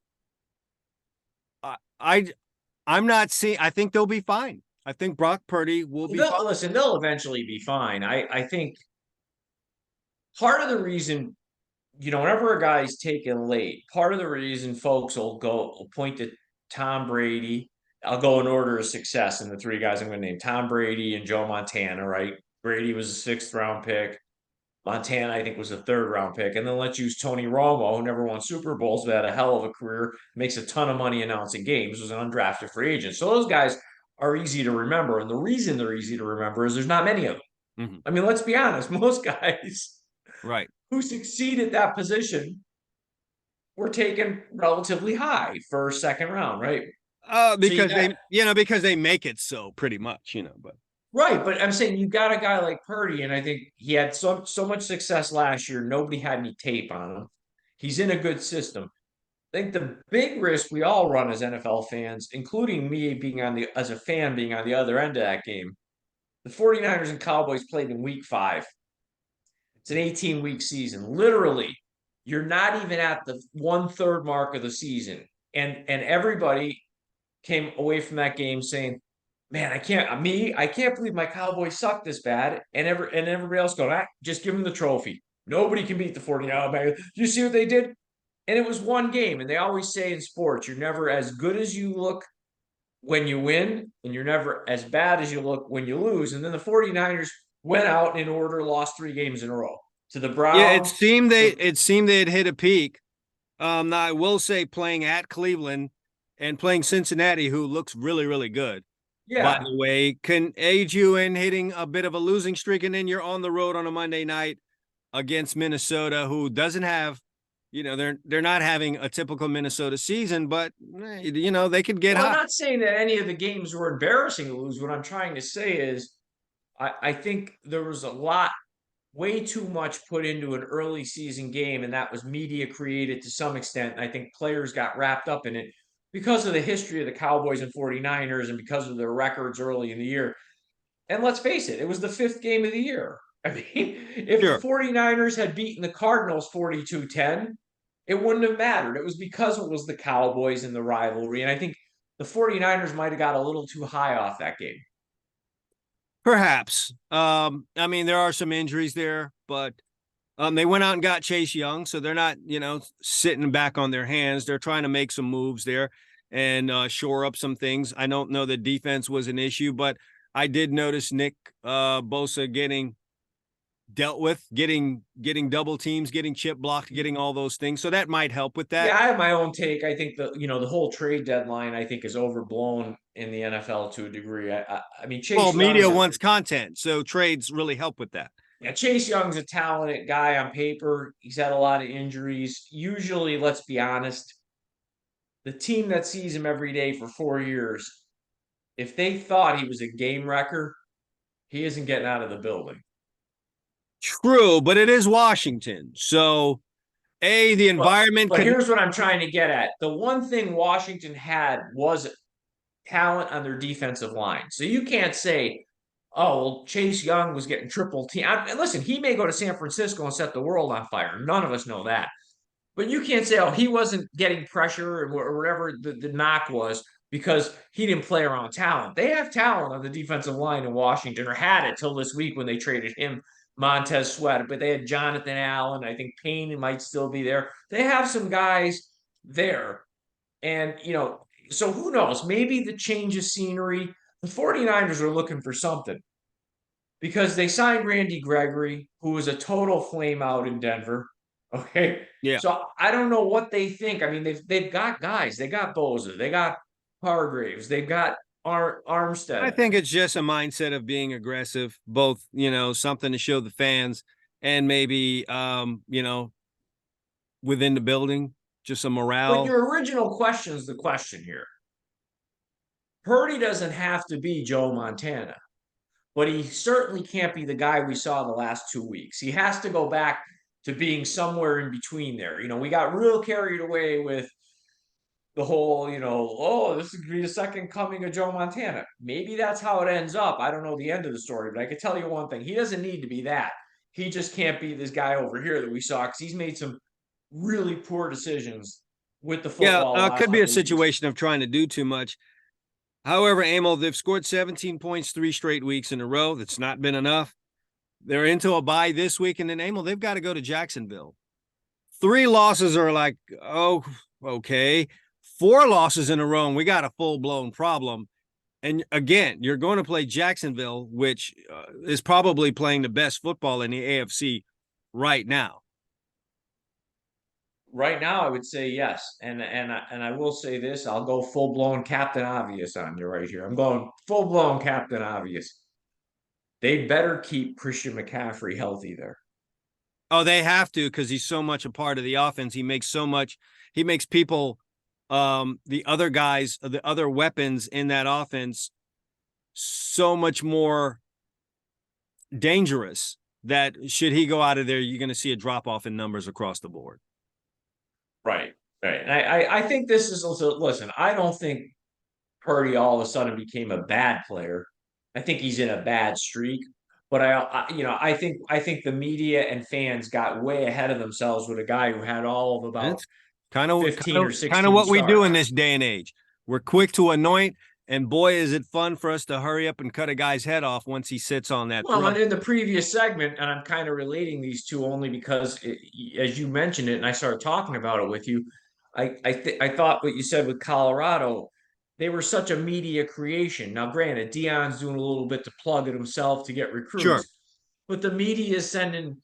I I'm not seeing. I think they'll be fine. I think Brock Purdy will be fine. Listen, they'll eventually be fine. I think part of the reason, whenever a guy's taken late, part of the reason folks will point to Tom Brady. I'll go in order of success, and the three guys I'm going to name: Tom Brady and Joe Montana. Right? Brady was a sixth round pick. Montana, I think, was a third round pick. And then let's use Tony Romo, who never won Super Bowls, but had a hell of a career, makes a ton of money announcing games, was an undrafted free agent. So those guys are easy to remember. And the reason they're easy to remember is there's not many of them. Mhm. I mean, let's be honest, most guys Right. who succeed at that position were taken relatively high first, second round, right? So you Because got because they make it so pretty much, but right, but I'm saying you got a guy like Purdy, and I think he had so much success last year. Nobody had any tape on him. He's in a good system. I think the big risk we all run as NFL fans, including me being as a fan being on the other end of that game, the 49ers and Cowboys played in week 5. It's an 18-week season. Literally, you're not even at the 1/3 mark of the season. And everybody came away from that game saying, man, I can't believe my Cowboys suck this bad. And everybody else going, just give them the trophy. Nobody can beat the 49ers. You see what they did? And it was one game. And they always say in sports, you're never as good as you look when you win, and you're never as bad as you look when you lose. And then the 49ers went out in order, lost 3 games in a row to the yeah, Browns. it seemed they had hit a peak. Now I will say, playing at Cleveland and playing Cincinnati, who looks really, really good, by Yeah. the way, can aid you in hitting a bit of a losing streak. And then you're on the road on a Monday night against Minnesota, who doesn't have, they're not having a typical Minnesota season, but they could get Well, I'm hot. not saying that any of the games were embarrassing to lose. What I'm trying to say is I think there was a lot, way too much put into an early season game, and that was media created to some extent. And I think players got wrapped up in it because of the history of the Cowboys and 49ers and because of their records early in the year. And let's face it, it was the fifth game of the year. I mean, if the Sure. 49ers had beaten the Cardinals 42-10, it wouldn't have mattered. It was because it was the Cowboys and the rivalry. And I think the 49ers might have got a little too high off that game. Perhaps. I mean, there are some injuries there, but they went out and got Chase Young, so they're not, sitting back on their hands. They're trying to make some moves there and shore up some things. I don't know that defense was an issue, but I did notice Nick Bosa getting dealt with, getting double teams, getting chip blocked, getting all those things. So that might help with that. Yeah, I have my own take. I think the whole trade deadline I think is overblown in the NFL to a degree. I mean Well, Chase media Young's wants content, so trades really help with that. yeah, Chase Young's a talented guy on paper. He's had a lot of injuries. Usually, let's be honest, the team that sees him every day for 4 years, if they thought he was a game wrecker, he isn't getting out of the building. True, but it is Washington. So, the But environment but can. here's what I'm trying to get at. The one thing Washington had was talent on their defensive line. So you can't say, oh, well, Chase Young was getting triple team. Listen, he may go to San Francisco and set the world on fire. None of us know that. But you can't say, oh, he wasn't getting pressure or whatever the knock was because he didn't play around talent. They have talent on the defensive line in Washington, or had it till this week when they traded him, Montez Sweat. But they had Jonathan Allen. I think Payne might still be there. They have some guys there. And, so who knows? Maybe the change of scenery. The 49ers are looking for something because they signed Randy Gregory, who was a total flame out in Denver. Okay. Yeah. So I don't know what they think. I mean, they've got guys. They got Boza. They got Hargraves. They've got I Armstead. think it's just a mindset of being aggressive, both, something to show the fans and maybe, within the building, just a But morale. your original question is the question here. Purdy doesn't have to be Joe Montana, but he certainly can't be the guy we saw the last 2 weeks. He has to go back to being somewhere in between there. We got real carried away with the whole, oh, this is going to be the second coming of Joe Montana. Maybe that's how it ends up. I don't know the end of the story, but I can tell you one thing. He doesn't need to be that. He just can't be this guy over here that we saw because he's made some really poor decisions with the Yeah, football the last could be a couple of weeks. situation of trying to do too much. However, Emil, they've scored 17 points 3 straight weeks in a row. That's not been enough. They're into a bye this week, and then Emil, they've got to go to Jacksonville. 3 losses are like, oh, okay. 4 losses in a row, and we got a full-blown problem. And again, you're going to play Jacksonville, which is probably playing the best football in the AFC right now. Right now, I would say yes, and I will say this: I'll go full blown Captain Obvious on you right here. I'm going full blown Captain Obvious. They better keep Christian McCaffrey healthy there. Oh, they have to, because he's so much a part of the offense. He makes so much. He makes people, the other guys, the other weapons in that offense, so much more dangerous that should he go out of there, you're going to see a drop off in numbers across the board. Right, right. And I think this is also, listen, I don't think Purdy all of a sudden became a bad player. I think he's in a bad streak. But I think the media and fans got way ahead of themselves with a guy who had all of about That's kind of 15 or kind of 16 what we do starts. in this day and age. We're quick to anoint, and boy, is it fun for us to hurry up and cut a guy's head off once he sits on that Well, throne. and in the previous segment, and I'm kind of relating these two only because, as you mentioned it, and I started talking about it with you, I thought what you said with Colorado, they were such a media creation. Now, granted, Dion's doing a little bit to plug it himself to get Sure. recruits, but the media is sending,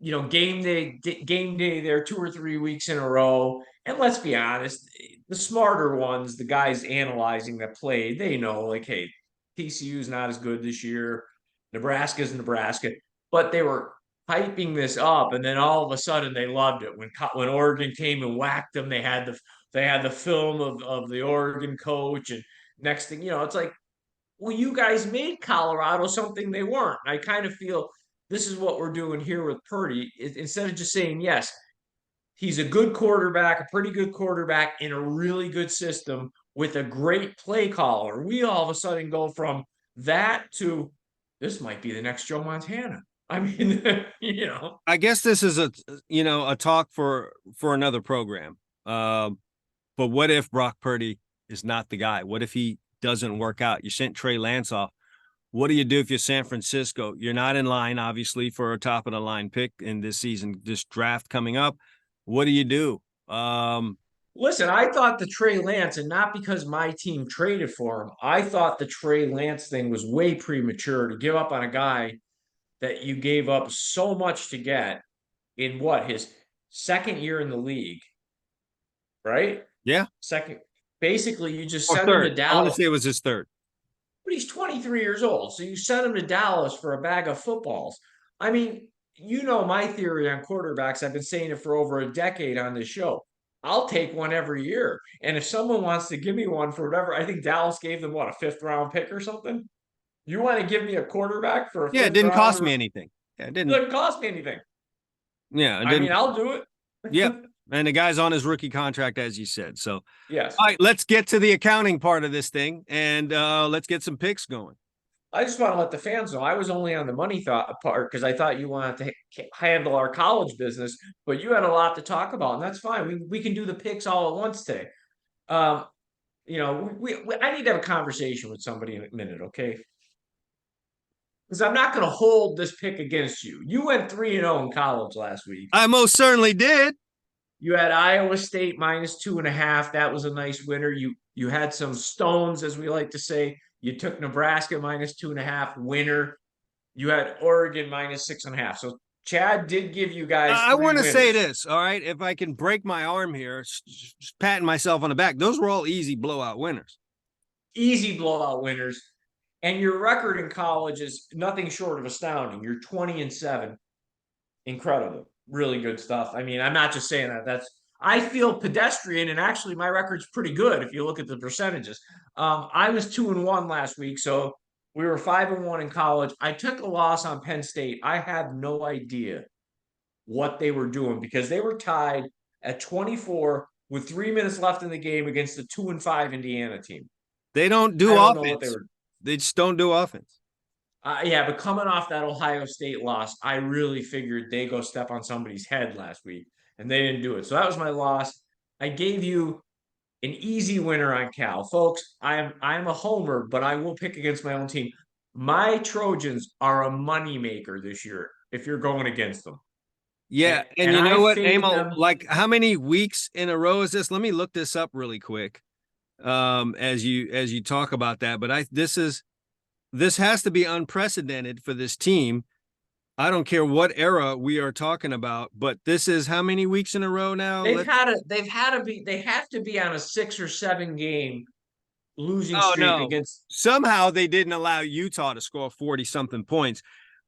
game day there 2 or 3 weeks in a row. And let's be honest, the smarter ones, the guys analyzing that play, they know like, hey, TCU's not as good this year. Nebraska's Nebraska, but they were hyping this up, and then all of a sudden they loved it when Oregon came and whacked them. They had the film of the Oregon coach, and next thing you know, it's like, well, you guys made Colorado something they weren't. I kind of feel this is what we're doing here with Purdy. Instead of just saying yes, he's a good quarterback, a pretty good quarterback in a really good system with a great play caller. We all of a sudden go from that to this might be the next Joe Montana. I mean, I guess this is a talk for another program. But what if Brock Purdy is not the guy? What if he doesn't work out? You sent Trey Lance off. What do you do if you're San Francisco? You're not in line, obviously, for a top of the line pick in this season, this draft coming up. What do you do? listen, I thought the Trey Lance, and not because my team traded for him, I thought the Trey Lance thing was way premature to give up on a guy that you gave up so much to get in what, his second year in the league, right? Yeah. Second, basically, you just Or send him to third. I want to Dallas, say it was his third. but he's 23 years old. So you send him to Dallas for a bag of footballs. I mean, you know my theory on quarterbacks. I've been saying it for over a decade on this show. I'll take one every year. And if someone wants to give me one for whatever, I think Dallas gave them what, a fifth round pick or something? You want to give me a quarterback for a Yeah, it fifth didn't cost rounder? me It anything. Yeah, it didn't. doesn't cost me anything. Yeah, it I mean, didn't. I'll do Yep. it. And the guy's on his rookie contract, as you said. So, Yes. all right, let's get to the accounting part of this thing, and let's get some picks going. I just want to let the fans know I was only on the money thought part because I thought you wanted to handle our college business, but you had a lot to talk about, and that's fine. We can do the picks all at once today. Um, I need to have a conversation with somebody in a minute, okay? Because I'm not going to hold this pick against you. You went 3-0 in college last week. I most certainly did. You had Iowa State -2.5. That was a nice winner. You had some stones, as we like to say. You took Nebraska -2.5 winner. You had Oregon -6.5. So Chad did give you guys I three want to say winners. this, all right? If I can break my arm here, just patting myself on the back, those were all easy blowout winners. Easy blowout winners. And your record in college is nothing short of astounding. You're 20-7. Incredible. Really good stuff. I mean, I'm not just saying that. I feel pedestrian, and actually my record's pretty good if you look at the percentages. I was 2-1 last week, so we were 5-1 in college. I took a loss on Penn State. I have no idea what they were doing because they were tied at 24 with 3 minutes left in the game against the 2-5 Indiana team. They don't I do don't know what they offense. were. They just don't do offense. Yeah, but coming off that Ohio State loss, I really figured they go step on somebody's head last week, and they didn't do it. So that was my loss. I gave you an easy winner on Cal, folks. I'm a homer, but I will pick against my own team. My Trojans are a moneymaker this year if you're going against them. Yeah, And, and and you know I what, fade Amo? them. Like, how many weeks in a row is this? Let me look this up really quick. As you talk about that, but this has to be unprecedented for this team. I don't care what era we are talking about, but this is how many weeks in a row now? They have to be on a 6 or 7 game losing Oh streak no. against. Somehow they didn't allow Utah to score 40 something points,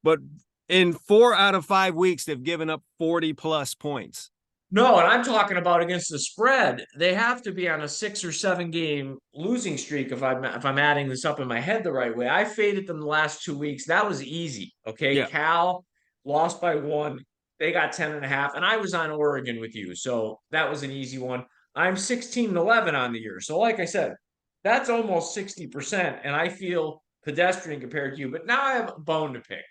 but in 4 out of 5 weeks they've given up 40 plus points. No, and I'm talking about against the spread. They have to be on a 6 or 7 game losing streak if I'm adding this up in my head the right way. I faded them the last 2 weeks. That was easy. Okay. Yeah. Cal lost by 1. They got 10.5. And I was on Oregon with you. So that was an easy one. I'm 16-11 on the year. So, like I said, that's almost 60%. And I feel pedestrian compared to you. But now I have a bone to pick.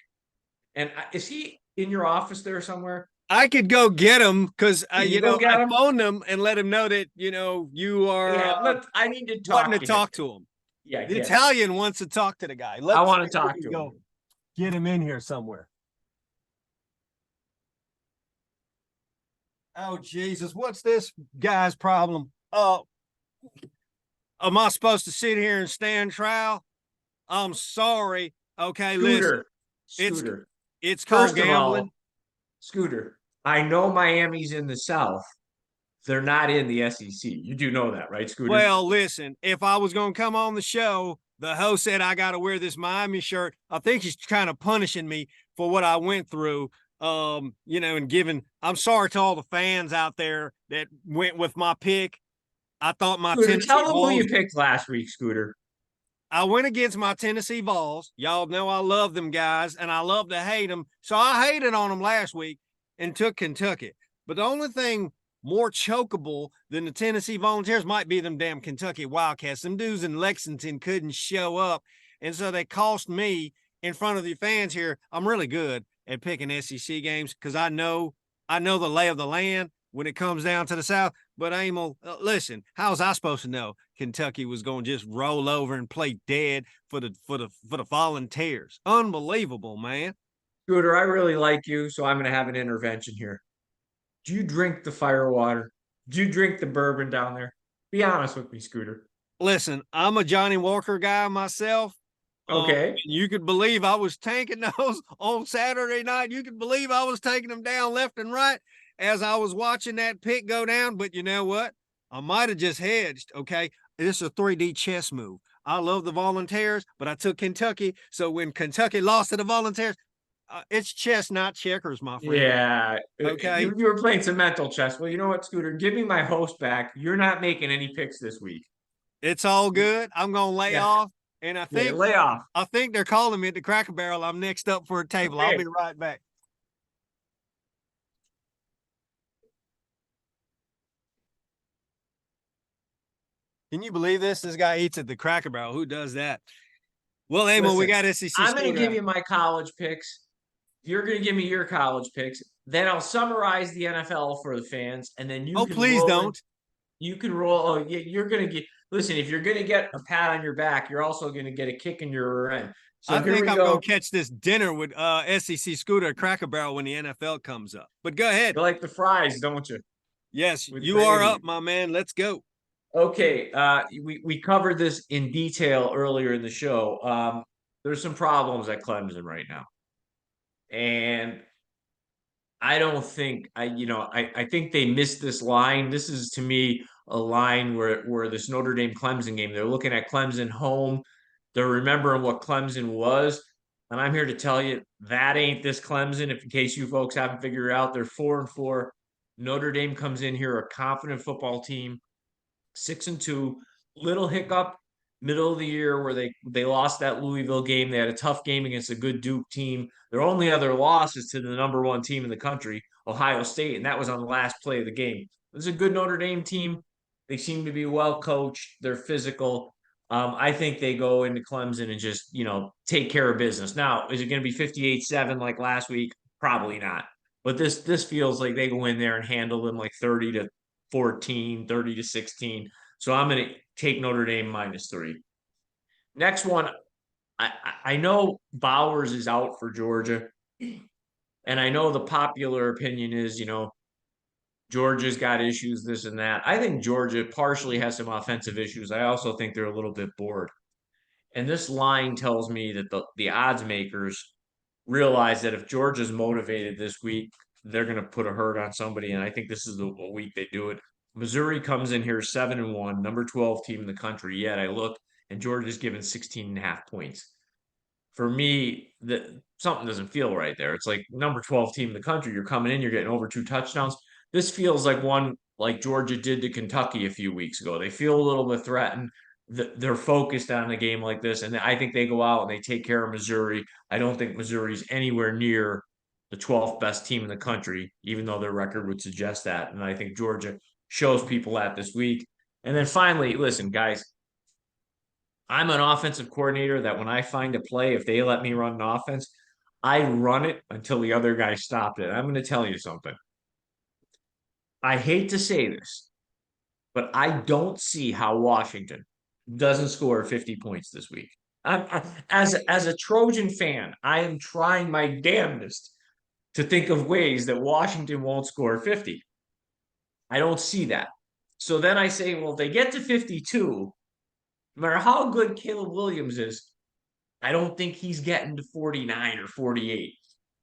And is he in your office there somewhere? I could go get him because Can you go get I him? phoned him and let him know that you are Yeah, I need to wanting talk to to him. talk to him. Yeah, The get him. Italian wants to talk to the guy. I Let's want to talk to go him. get him in here somewhere. Oh Jesus, what's this guy's problem? Oh, am I supposed to sit here and stand trial? I'm sorry. Okay, listen. Scooter. It's called First of all, gambling. Scooter, I know Miami's in the South. they're not in the SEC. You do know that, right, Scooter? Well, listen, if I was going to come on the show, the host said I got to wear this Miami shirt. I think he's kind of punishing me for what I went through. And giving, I'm sorry to all the fans out there that went with my pick. I thought my Scooter, Tennessee tell them who Vols, you picked last week, Scooter. I went against my Tennessee Vols. Y'all know I love them guys and I love to hate them. So I hated on them last week and took Kentucky. But the only thing more chokeable than the Tennessee Volunteers might be them damn Kentucky Wildcats. Them dudes in Lexington couldn't show up. And so they cost me in front of the fans here. I'm really good at picking SEC games because I know the lay of the land when it comes down to the South. But Emil, listen, how was I supposed to know Kentucky was going to just roll over and play dead for the Volunteers? Unbelievable, man. Scooter, I really like you, so I'm going to have an intervention here. Do you drink the fire water? Do you drink the bourbon down there? Be honest with me, Scooter. Listen, I'm a Johnny Walker guy myself. Okay. You could believe I was tanking those on Saturday night. You could believe I was taking them down left and right as I was watching that pick go down. But you know what? I might have just hedged. Okay. This is a 3D chess move. I love the Volunteers, but I took Kentucky. So when Kentucky lost to the Volunteers, it's chess, not checkers, my friend. Yeah. Okay. You were playing some mental chess. Well, you know what, Scooter? Give me my host back. You're not making any picks this week. It's all good. I'm going to lay Yeah. off. And Yeah, lay off. I think they're calling me at the Cracker Barrel. I'm next up for a table. Okay. I'll be right back. Can you believe this? This guy eats at the Cracker Barrel. Who does that? Well, Emil, we got SEC. I'm going to give you my college picks. You're going to give me your college picks. Then I'll summarize the NFL for the fans, and then you Oh, can please don't. You can roll. Oh, you're going to get. Listen, if you're going to get a pat on your back, you're also going to get a kick in your rear end. So I here think we I'm go. going to catch this dinner with SEC Scooter at Cracker Barrel when the NFL comes up. But go ahead. You like the fries, don't you? Yes, With you gravy. are up, my man. Let's go. Okay, we covered this in detail earlier in the show. There's some problems at Clemson right now, and I don't think I think they missed this line. This is to me a line where this Notre Dame Clemson game, they're looking at Clemson home. They're remembering what Clemson was. And I'm here to tell you that ain't this Clemson. If in case you folks haven't figured it out, they're 4-4. Notre Dame comes in here a confident football team, 6-2. Little hiccup middle of the year where they lost that Louisville game. They had a tough game against a good Duke team. Their only other loss is to the number one team in the country, Ohio State, and that was on the last play of the game. This is a good Notre Dame team. They seem to be well coached. They're physical. I think they go into Clemson and just, take care of business. Now, is it going to be 58-7 like last week? Probably not. But this feels like they go in there and handle them like 30-14, 30-16. So I'm going to take Notre Dame -3. Next one, I know Bowers is out for Georgia, and I know the popular opinion is, Georgia's got issues, this and that. I think Georgia partially has some offensive issues. I also think they're a little bit bored. And this line tells me that the odds makers realize that if Georgia's motivated this week, they're going to put a hurt on somebody. And I think this is the week they do it. Missouri comes in here 7-1, number 12 team in the country. Yet I look, and Georgia's given 16.5 points. For me, something doesn't feel right there. It's like number 12 team in the country. You're coming in, you're getting over 2 touchdowns. This feels like one like Georgia did to Kentucky a few weeks ago. They feel a little bit threatened. They're focused on a game like this, and I think they go out and they take care of Missouri. I don't think Missouri's anywhere near the 12th best team in the country, even though their record would suggest that. And I think Georgia shows people that this week. And then finally, listen, guys, I'm an offensive coordinator that when I find a play, if they let me run an offense, I run it until the other guy stopped it. I'm going to tell you something. I hate to say this, but I don't see how Washington doesn't score 50 points this week. As a Trojan fan, I am trying my damnedest to think of ways that Washington won't score 50. I don't see that. So then I say, well, if they get to 52, no matter how good Caleb Williams is, I don't think he's getting to 49 or 48.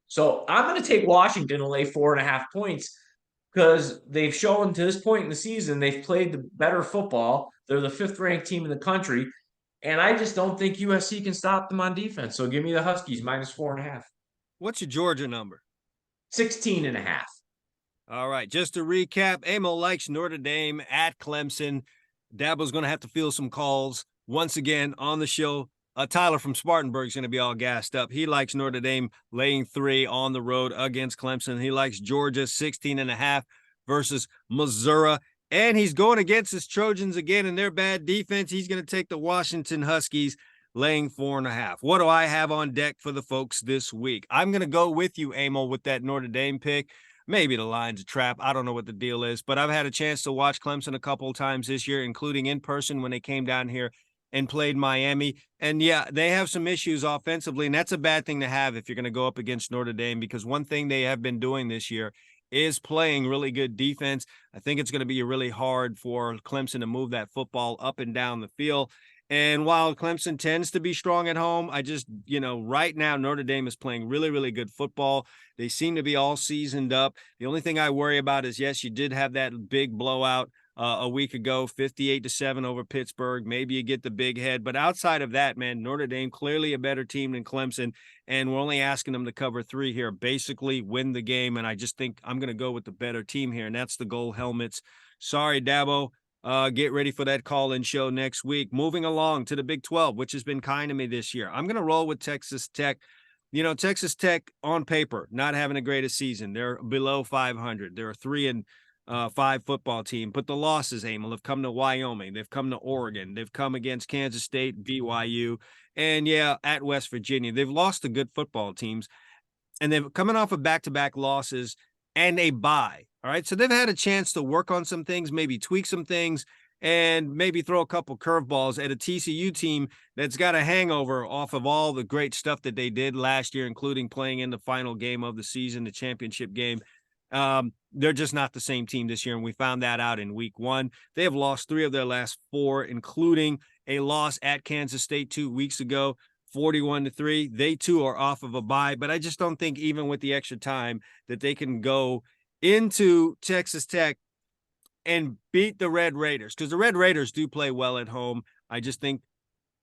So I'm going to take Washington to lay 4.5 points because they've shown to this point in the season they've played the better football. They're the 5th ranked team in the country. And I just don't think USC can stop them on defense. So give me the Huskies -4.5. What's your Georgia number? 16.5. All right. Just to recap, Amo likes Notre Dame at Clemson. Dabo's going to have to field some calls once again on the show. Tyler from Spartanburg is going to be all gassed up. He likes Notre Dame laying 3 on the road against Clemson. He likes Georgia 16.5 versus Missouri. And he's going against his Trojans again in their bad defense. He's going to take the Washington Huskies laying 4.5. What do I have on deck for the folks this week? I'm going to go with you, Amo, with that Notre Dame pick. Maybe the line's a trap. I don't know what the deal is, but I've had a chance to watch Clemson a couple of times this year, including in person when they came down here and played Miami. And yeah, they have some issues offensively, and that's a bad thing to have if you're going to go up against Notre Dame, because one thing they have been doing this year is playing really good defense. I think it's going to be really hard for Clemson to move that football up and down the field. And while Clemson tends to be strong at home, I just, right now, Notre Dame is playing really, really good football. They seem to be all seasoned up. The only thing I worry about is, yes, you did have that big blowout a week ago, 58-7 over Pittsburgh. Maybe you get the big head. But outside of that, man, Notre Dame clearly a better team than Clemson. And we're only asking them to cover 3 here, basically win the game. And I just think I'm going to go with the better team here, and that's the Gold Helmets. Sorry, Dabo. Get ready for that call-in show next week. Moving along to the Big 12, which has been kind to me this year. I'm going to roll with Texas Tech. Texas Tech on paper, not having the greatest season. They're below 500. They're a 3-5 football team. But the losses, Emil, have come to Wyoming. They've come to Oregon. They've come against Kansas State, BYU, and at West Virginia. They've lost to good football teams, and they're coming off of back-to-back losses and a bye. All right. So they've had a chance to work on some things, maybe tweak some things, and maybe throw a couple curveballs at a TCU team that's got a hangover off of all the great stuff that they did last year, including playing in the final game of the season, the championship game. They're just not the same team this year, and we found that out in week 1. They have lost 3 of their last 4, including a loss at Kansas State 2 weeks ago. 41-3. They too are off of a bye, but I just don't think even with the extra time that they can go into Texas Tech and beat the Red Raiders, because the Red Raiders do play well at home. I just think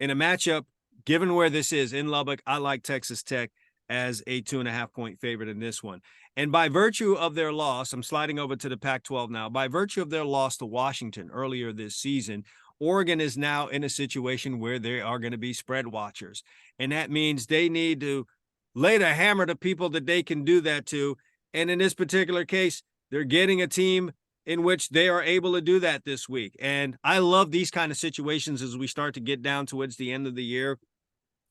in a matchup, given where this is in Lubbock, I like Texas Tech as a 2.5-point favorite in this one. And by virtue of their loss, I'm sliding over to the Pac-12 now. By virtue of their loss to Washington earlier this season, Oregon is now in a situation where they are going to be spread watchers. And that means they need to lay the hammer to people that they can do that to. And in this particular case, they're getting a team in which they are able to do that this week. And I love these kind of situations as we start to get down towards the end of the year,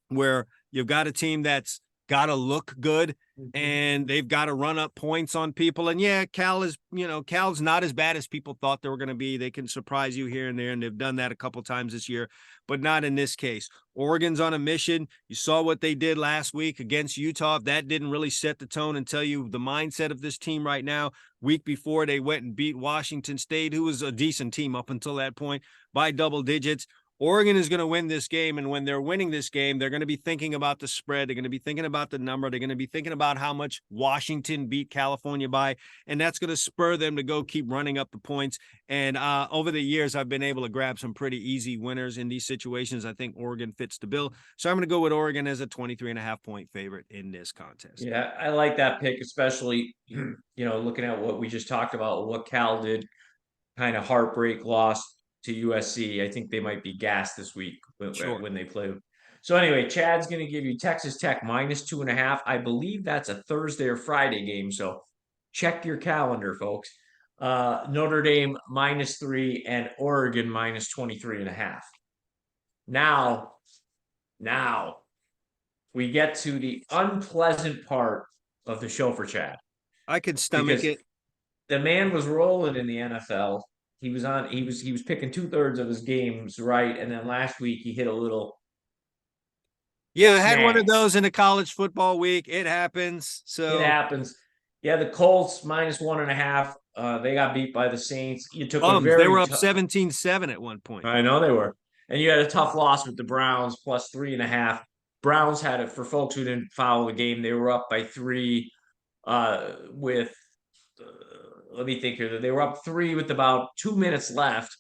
where you've got a team that's got to look good and they've got to run up points on people. And yeah, Cal's not as bad as people thought they were going to be. They can surprise you here and there, and they've done that a couple times this year, but not in this case. Oregon's on a mission. You saw what they did last week against Utah. If that didn't really set the tone and tell you the mindset of this team right now, week before they went and beat Washington State, who was a decent team up until that point, by double digits. Oregon is going to win this game, and when they're winning this game, they're going to be thinking about the spread. They're going to be thinking about the number. They're going to be thinking about how much Washington beat California by, and that's going to spur them to go keep running up the points. And over the years, I've been able to grab some pretty easy winners in these situations. I think Oregon fits the bill. So I'm going to go with Oregon as a 23.5-point favorite in this contest. Yeah, I like that pick, especially, looking at what we just talked about, what Cal did, kind of heartbreak loss to USC. I think they might be gassed this week when they play. So anyway, Chad's going to give you Texas Tech -2.5. I believe that's a Thursday or Friday game, so check your calendar, folks. Notre Dame -3 and Oregon -23.5. Now we get to the unpleasant part of the show for Chad. I could stomach it. The man was rolling in the NFL. He was picking 2/3 of his games right, and then last week he hit a little. Yeah, I had one of those in a college football week. It happens. So it happens. Yeah, the Colts -1.5. They got beat by the Saints. You took they were up 17-7 at one point. I know they were, and you had a tough loss with the Browns +3.5. Browns had it, for folks who didn't follow the game, they were up by 3 with let me think here. They were up 3 with about 2 minutes left,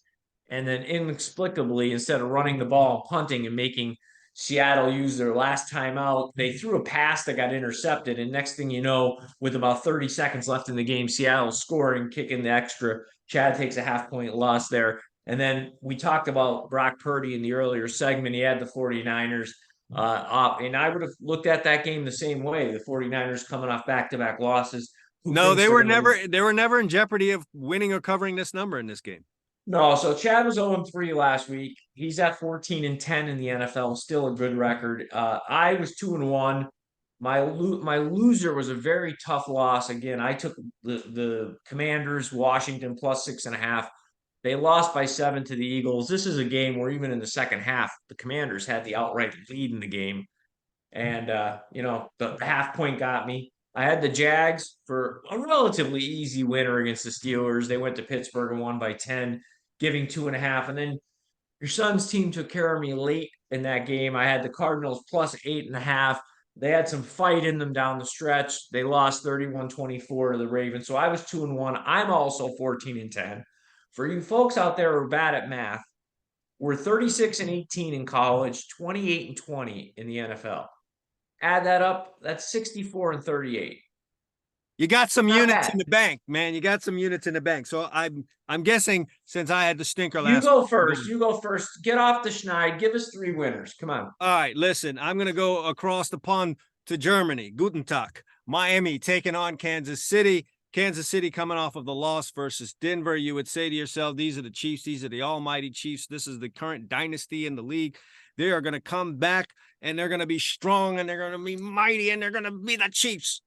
and then inexplicably, instead of running the ball, punting, and making Seattle use their last timeout, they threw a pass that got intercepted. And next thing you know, with about 30 seconds left in the game, Seattle scoring, kicking the extra. Chad takes a half-point loss there. And then we talked about Brock Purdy in the earlier segment. He had the 49ers up. And I would have looked at that game the same way. The 49ers coming off back-to-back losses. Who No, thinks they they're were going to never they were never in jeopardy of winning or covering this number in this game. No, so Chad was 0-3 last week. He's at 14-10 in the NFL, still a good record. I was 2-1. My loser was a very tough loss. Again, I took the Commanders, Washington plus 6.5. They lost by 7 to the Eagles. This is a game where even in the second half, the Commanders had the outright lead in the game. And the half point got me. I had the Jags for a relatively easy winner against the Steelers. They went to Pittsburgh and won by 10, giving 2.5. And then your son's team took care of me late in that game. I had the Cardinals plus 8.5. They had some fight in them down the stretch. They lost 31-24 to the Ravens. So I was 2-1. I'm also 14-10. For you folks out there who are bad at math, we're 36-18 in college, 28-20 in the NFL. Add that up, that's 64-38. You got some Not units bad. in the bank, man. You got some units in the bank. So I'm guessing since I had the stinker You last go first. You go first. Get off the schneid. Give us 3 winners. Come on. All right, listen, I'm going to go across the pond to Germany. Guten Tag. Miami taking on Kansas City. Kansas City coming off of the loss versus Denver. You would say to yourself, these are the Chiefs. These are the almighty Chiefs. This is the current dynasty in the league. They are going to come back, and they're going to be strong, and they're going to be mighty, and they're going to be the Chiefs.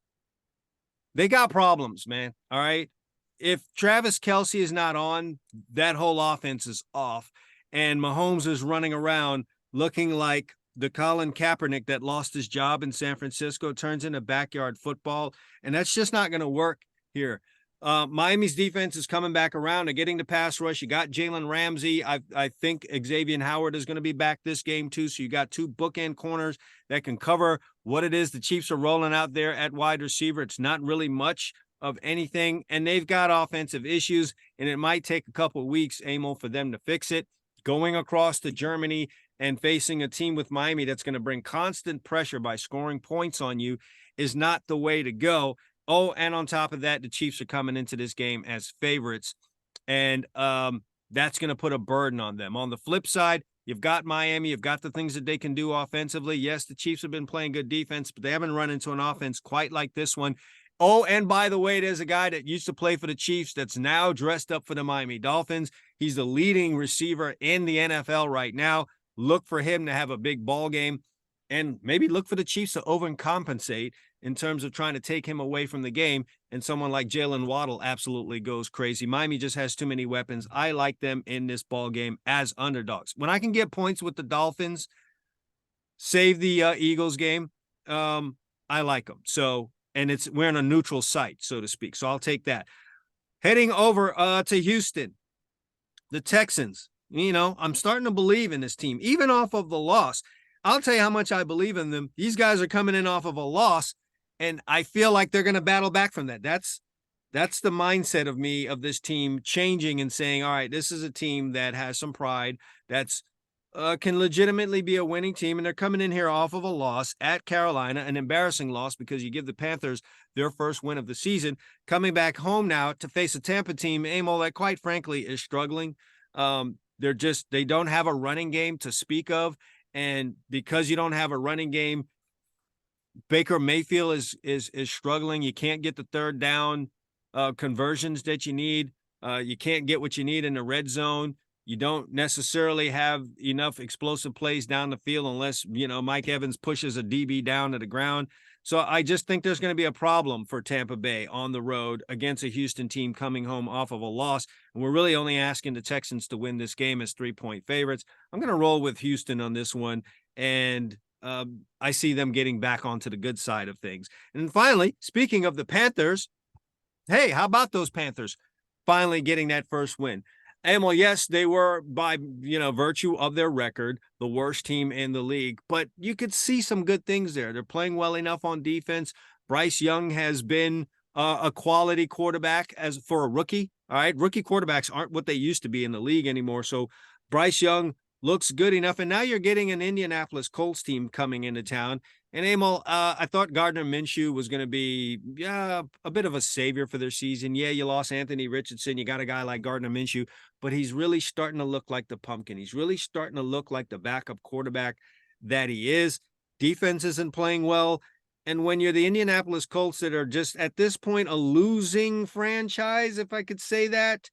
They got problems, man. All right. If Travis Kelce is not on, that whole offense is off. And Mahomes is running around looking like the Colin Kaepernick that lost his job in San Francisco, turns into backyard football. And that's just not going to work here. Miami's defense is coming back around. They're getting the pass rush. You got Jalen Ramsey. I think Xavier Howard is going to be back this game too. So you got 2 bookend corners that can cover what it is the Chiefs are rolling out there at wide receiver. It's not really much of anything, and they've got offensive issues, and it might take a couple of weeks, Emil, for them to fix it. Going across to Germany and facing a team with Miami that's going to bring constant pressure by scoring points on you is not the way to go. Oh, and on top of that, the Chiefs are coming into this game as favorites, and that's going to put a burden on them. On the flip side, you've got Miami. You've got the things that they can do offensively. Yes, the Chiefs have been playing good defense, but they haven't run into an offense quite like this one. Oh, and by the way, there's a guy that used to play for the Chiefs that's now dressed up for the Miami Dolphins. He's the leading receiver in the NFL right now. Look for him to have a big ball game, and maybe look for the Chiefs to overcompensate in terms of trying to take him away from the game. And someone like Jalen Waddle absolutely goes crazy. Miami just has too many weapons. I like them in this ball game as underdogs. When I can get points with the Dolphins, save the Eagles game, I like them. So, and we're in a neutral site, so to speak. So I'll take that. Heading over to Houston, the Texans. I'm starting to believe in this team, even off of the loss. I'll tell you how much I believe in them. These guys are coming in off of a loss, and I feel like they're going to battle back from that. That's the mindset of me, of this team, changing and saying, all right, this is a team that has some pride, that's can legitimately be a winning team, and they're coming in here off of a loss at Carolina, an embarrassing loss because you give the Panthers their first win of the season, coming back home now to face a Tampa team, Emil, that quite frankly is struggling. They don't have a running game to speak of. And because you don't have a running game, Baker Mayfield is struggling. You can't get the third down conversions that you need. You can't get what you need in the red zone. You don't necessarily have enough explosive plays down the field unless, Mike Evans pushes a DB down to the ground. So I just think there's going to be a problem for Tampa Bay on the road against a Houston team coming home off of a loss. And we're really only asking the Texans to win this game as 3-point favorites. I'm going to roll with Houston on this one. And I see them getting back onto the good side of things. And finally, speaking of the Panthers, hey, how about those Panthers finally getting that first win? And well, yes, they were, by virtue of their record, the worst team in the league, but you could see some good things there. They're playing well enough on defense. Bryce Young has been a quality quarterback as for a rookie. All right. Rookie quarterbacks aren't what they used to be in the league anymore. So Bryce Young looks good enough. And now you're getting an Indianapolis Colts team coming into town. And Emil, I thought Gardner Minshew was going to be a bit of a savior for their season. Yeah, you lost Anthony Richardson. You got a guy like Gardner Minshew, but he's really starting to look like the pumpkin. He's really starting to look like the backup quarterback that he is. Defense isn't playing well. And when you're the Indianapolis Colts that are just at this point a losing franchise, if I could say that,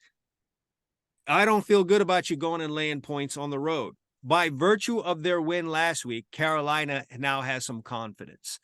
I don't feel good about you going and laying points on the road. By virtue of their win last week, Carolina now has some confidence.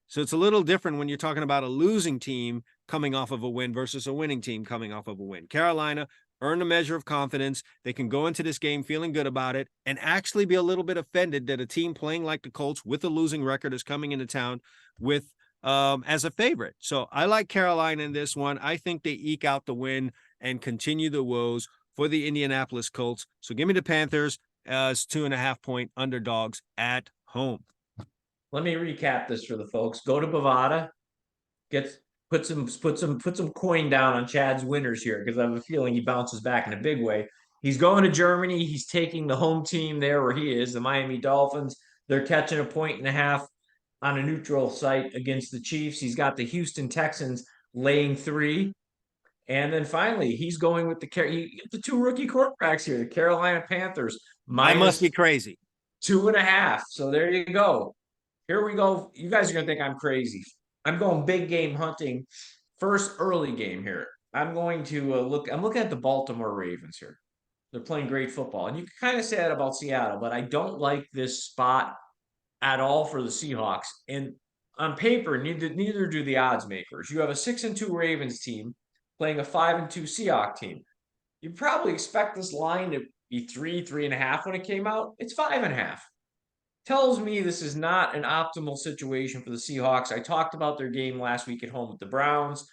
So it's a little different when you're talking about a losing team coming off of a win versus a winning team coming off of a win. Carolina earned a measure of confidence. They can go into this game feeling good about it and actually be a little bit offended that a team playing like the Colts with a losing record is coming into town with as a favorite. So I like Carolina in this one. I think they eke out the win and continue the woes for the Indianapolis Colts. So give me the Panthers as 2.5-point underdogs at home. Let me recap this for the folks. Go to Bovada, put some coin down on Chad's winners here, because I have a feeling he bounces back in a big way. He's going to Germany. He's taking the home team there where he is, the Miami Dolphins. They're catching 1.5 on a neutral site against the Chiefs. He's got the Houston Texans laying 3. And then finally, he's going with the 2 rookie quarterbacks here, the Carolina Panthers. I must be crazy. 2.5. So there you go. Here we go. You guys are going to think I'm crazy. I'm going big game hunting. First early game here. I'm going to I'm looking at the Baltimore Ravens here. They're playing great football. And you can kind of say that about Seattle, but I don't like this spot at all for the Seahawks. And on paper, neither do the odds makers. You have a 6-2 Ravens team playing a 5-2 Seahawks team. You probably expect this line to be 3.5 when it came out. It's 5.5. Tells me this is not an optimal situation for the Seahawks. I talked about their game last week at home with the Browns.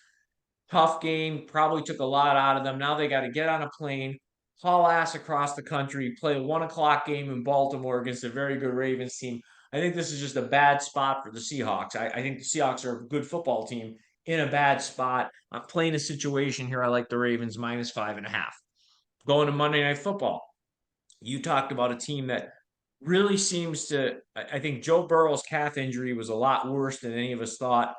Tough game, probably took a lot out of them. Now they got to get on a plane, haul ass across the country, play a 1 o'clock game in Baltimore against a very good Ravens team. I think this is just a bad spot for the Seahawks. I think the Seahawks are a good football team in a bad spot. I'm playing a situation here. I like the Ravens minus 5.5. Going to Monday Night Football. You talked about a team that really seems to, I think Joe Burrow's calf injury was a lot worse than any of us thought.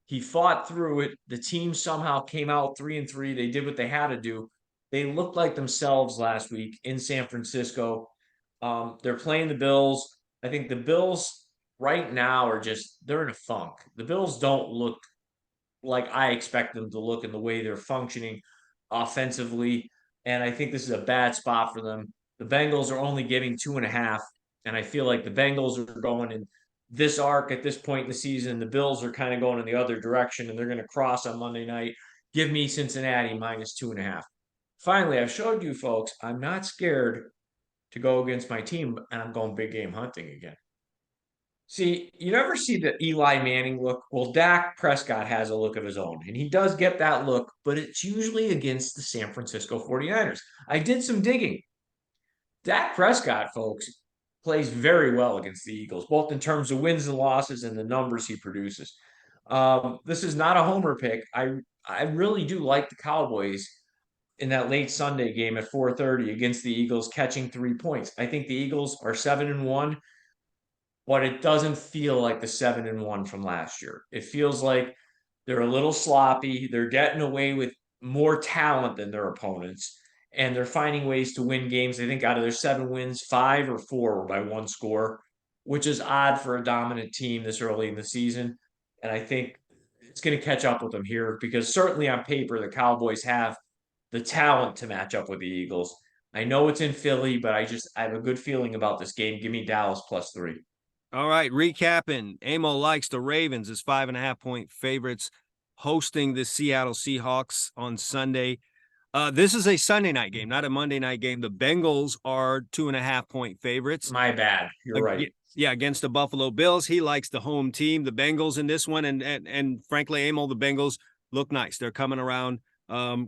He fought through it. The team somehow came out 3-3. They did what they had to do. They looked like themselves last week in San Francisco. They're playing the Bills. I think the Bills right now they're in a funk. The Bills don't look like I expect them to look in the way they're functioning offensively. And I think this is a bad spot for them. The Bengals are only giving 2.5. And I feel like the Bengals are going in this arc at this point in the season. The Bills are kind of going in the other direction, and they're going to cross on Monday night. Give me Cincinnati minus 2.5. Finally, I've showed you folks, I'm not scared to go against my team, and I'm going big game hunting again. See, you never see the Eli Manning look. Well, Dak Prescott has a look of his own, and he does get that look, but it's usually against the San Francisco 49ers. I did some digging. Dak Prescott, folks, plays very well against the Eagles, both in terms of wins and losses and the numbers he produces. This is not a homer pick. I really do like the Cowboys in that late Sunday game at 4:30 against the Eagles, catching 3 points. I think the Eagles are 7-1, but it doesn't feel like the 7-1 from last year. It feels like they're a little sloppy. They're getting away with more talent than their opponents, and they're finding ways to win games. I think out of their 7 wins, 5 or 4 were by 1 score, which is odd for a dominant team this early in the season. And I think it's going to catch up with them here, because certainly on paper, the Cowboys have the talent to match up with the Eagles. I know it's in Philly, but I have a good feeling about this game. Give me Dallas +3. All right, recapping. Amo likes the Ravens as 5.5-point favorites hosting the Seattle Seahawks on Sunday. This is a Sunday night game, not a Monday night game. The Bengals are 2.5-point favorites. My bad. You're right. Yeah, against the Buffalo Bills. He likes the home team, the Bengals in this one. And frankly, Amo, the Bengals look nice. They're coming around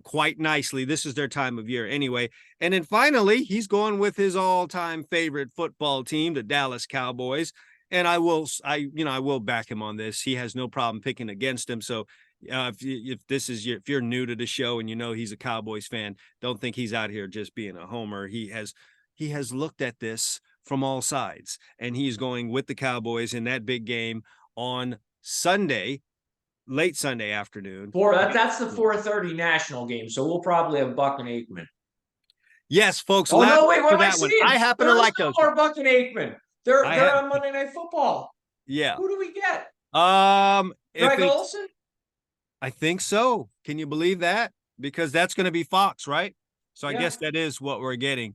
quite nicely. This is their time of year anyway. And then finally, he's going with his all-time favorite football team, the Dallas Cowboys. And I will back him on this. He has no problem picking against him. So If you're new to the show and you know he's a Cowboys fan, don't think he's out here just being a homer. He has looked at this from all sides, and he's going with the Cowboys in that big game on Sunday, late Sunday afternoon. That's the 4:30 national game, so we'll probably have Buck and Aikman. Yes, folks. Oh no, wait, what for am I that one. seeing? I happen to like those. More Buck and Aikman. They're on Monday Night Football. Yeah. Who do we get? Greg Olsen? I think so. Can you believe that? Because that's going to be Fox, right? So I guess that is what we're getting.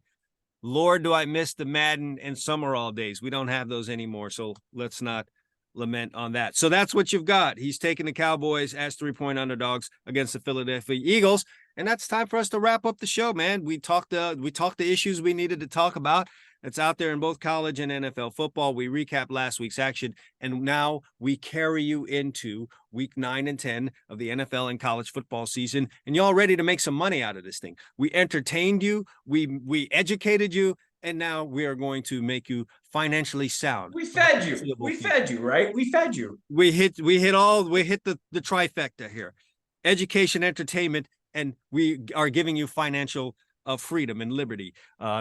Lord, do I miss the Madden and Summerall days. We don't have those anymore, so let's not lament on that. So that's what you've got. He's taking the Cowboys as 3-point underdogs against the Philadelphia Eagles, and that's time for us to wrap up the show, man. We talked the issues we needed to talk about. It's out there in both college and NFL football. We recap last week's action, and now we carry you into week 9 and 10 of the NFL and college football season, and y'all ready to make some money out of this thing. We entertained you, we educated you, and now we are going to make you financially sound. We fed you. We fed you, right? We fed you. We hit the trifecta here. Education, entertainment, and we are giving you financial freedom and liberty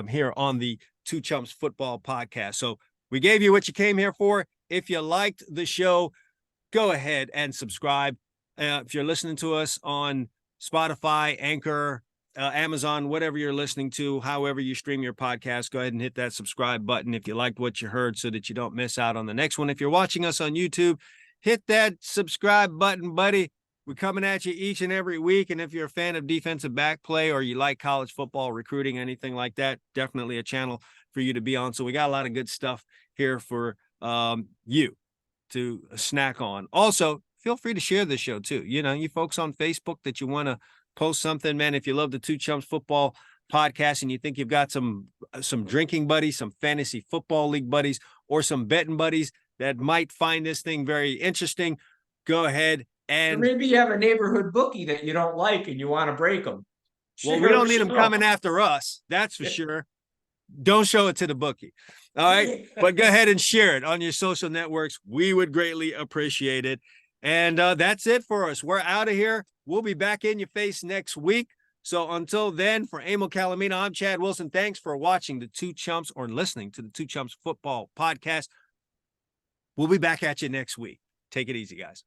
here on the Two Chumps Football Podcast. So we gave you what you came here for. If you liked the show, go ahead and subscribe. If you're listening to us on Spotify, Anchor, Amazon, whatever you're listening to, however you stream your podcast, go ahead and hit that subscribe button if you liked what you heard so that you don't miss out on the next one. If you're watching us on YouTube, hit that subscribe button, buddy. We're coming at you each and every week. And if you're a fan of defensive back play or you like college football recruiting, anything like that, definitely a channel for you to be on. So we got a lot of good stuff here for you to snack on. Also, feel free to share this show too. You know, you folks on Facebook that you want to post something, man. If you love the Two Chumps Football Podcast and you think you've got some drinking buddies, some fantasy football league buddies, or some betting buddies that might find this thing very interesting, go ahead. And or maybe you have a neighborhood bookie that you don't like and you want to break them. Well, we don't need them coming after us. That's for sure. Don't show it to the bookie. All right. But go ahead and share it on your social networks. We would greatly appreciate it. And that's it for us. We're out of here. We'll be back in your face next week. So until then, for Emil Calamina, I'm Chad Wilson. Thanks for watching the Two Chumps or listening to the Two Chumps Football Podcast. We'll be back at you next week. Take it easy, guys.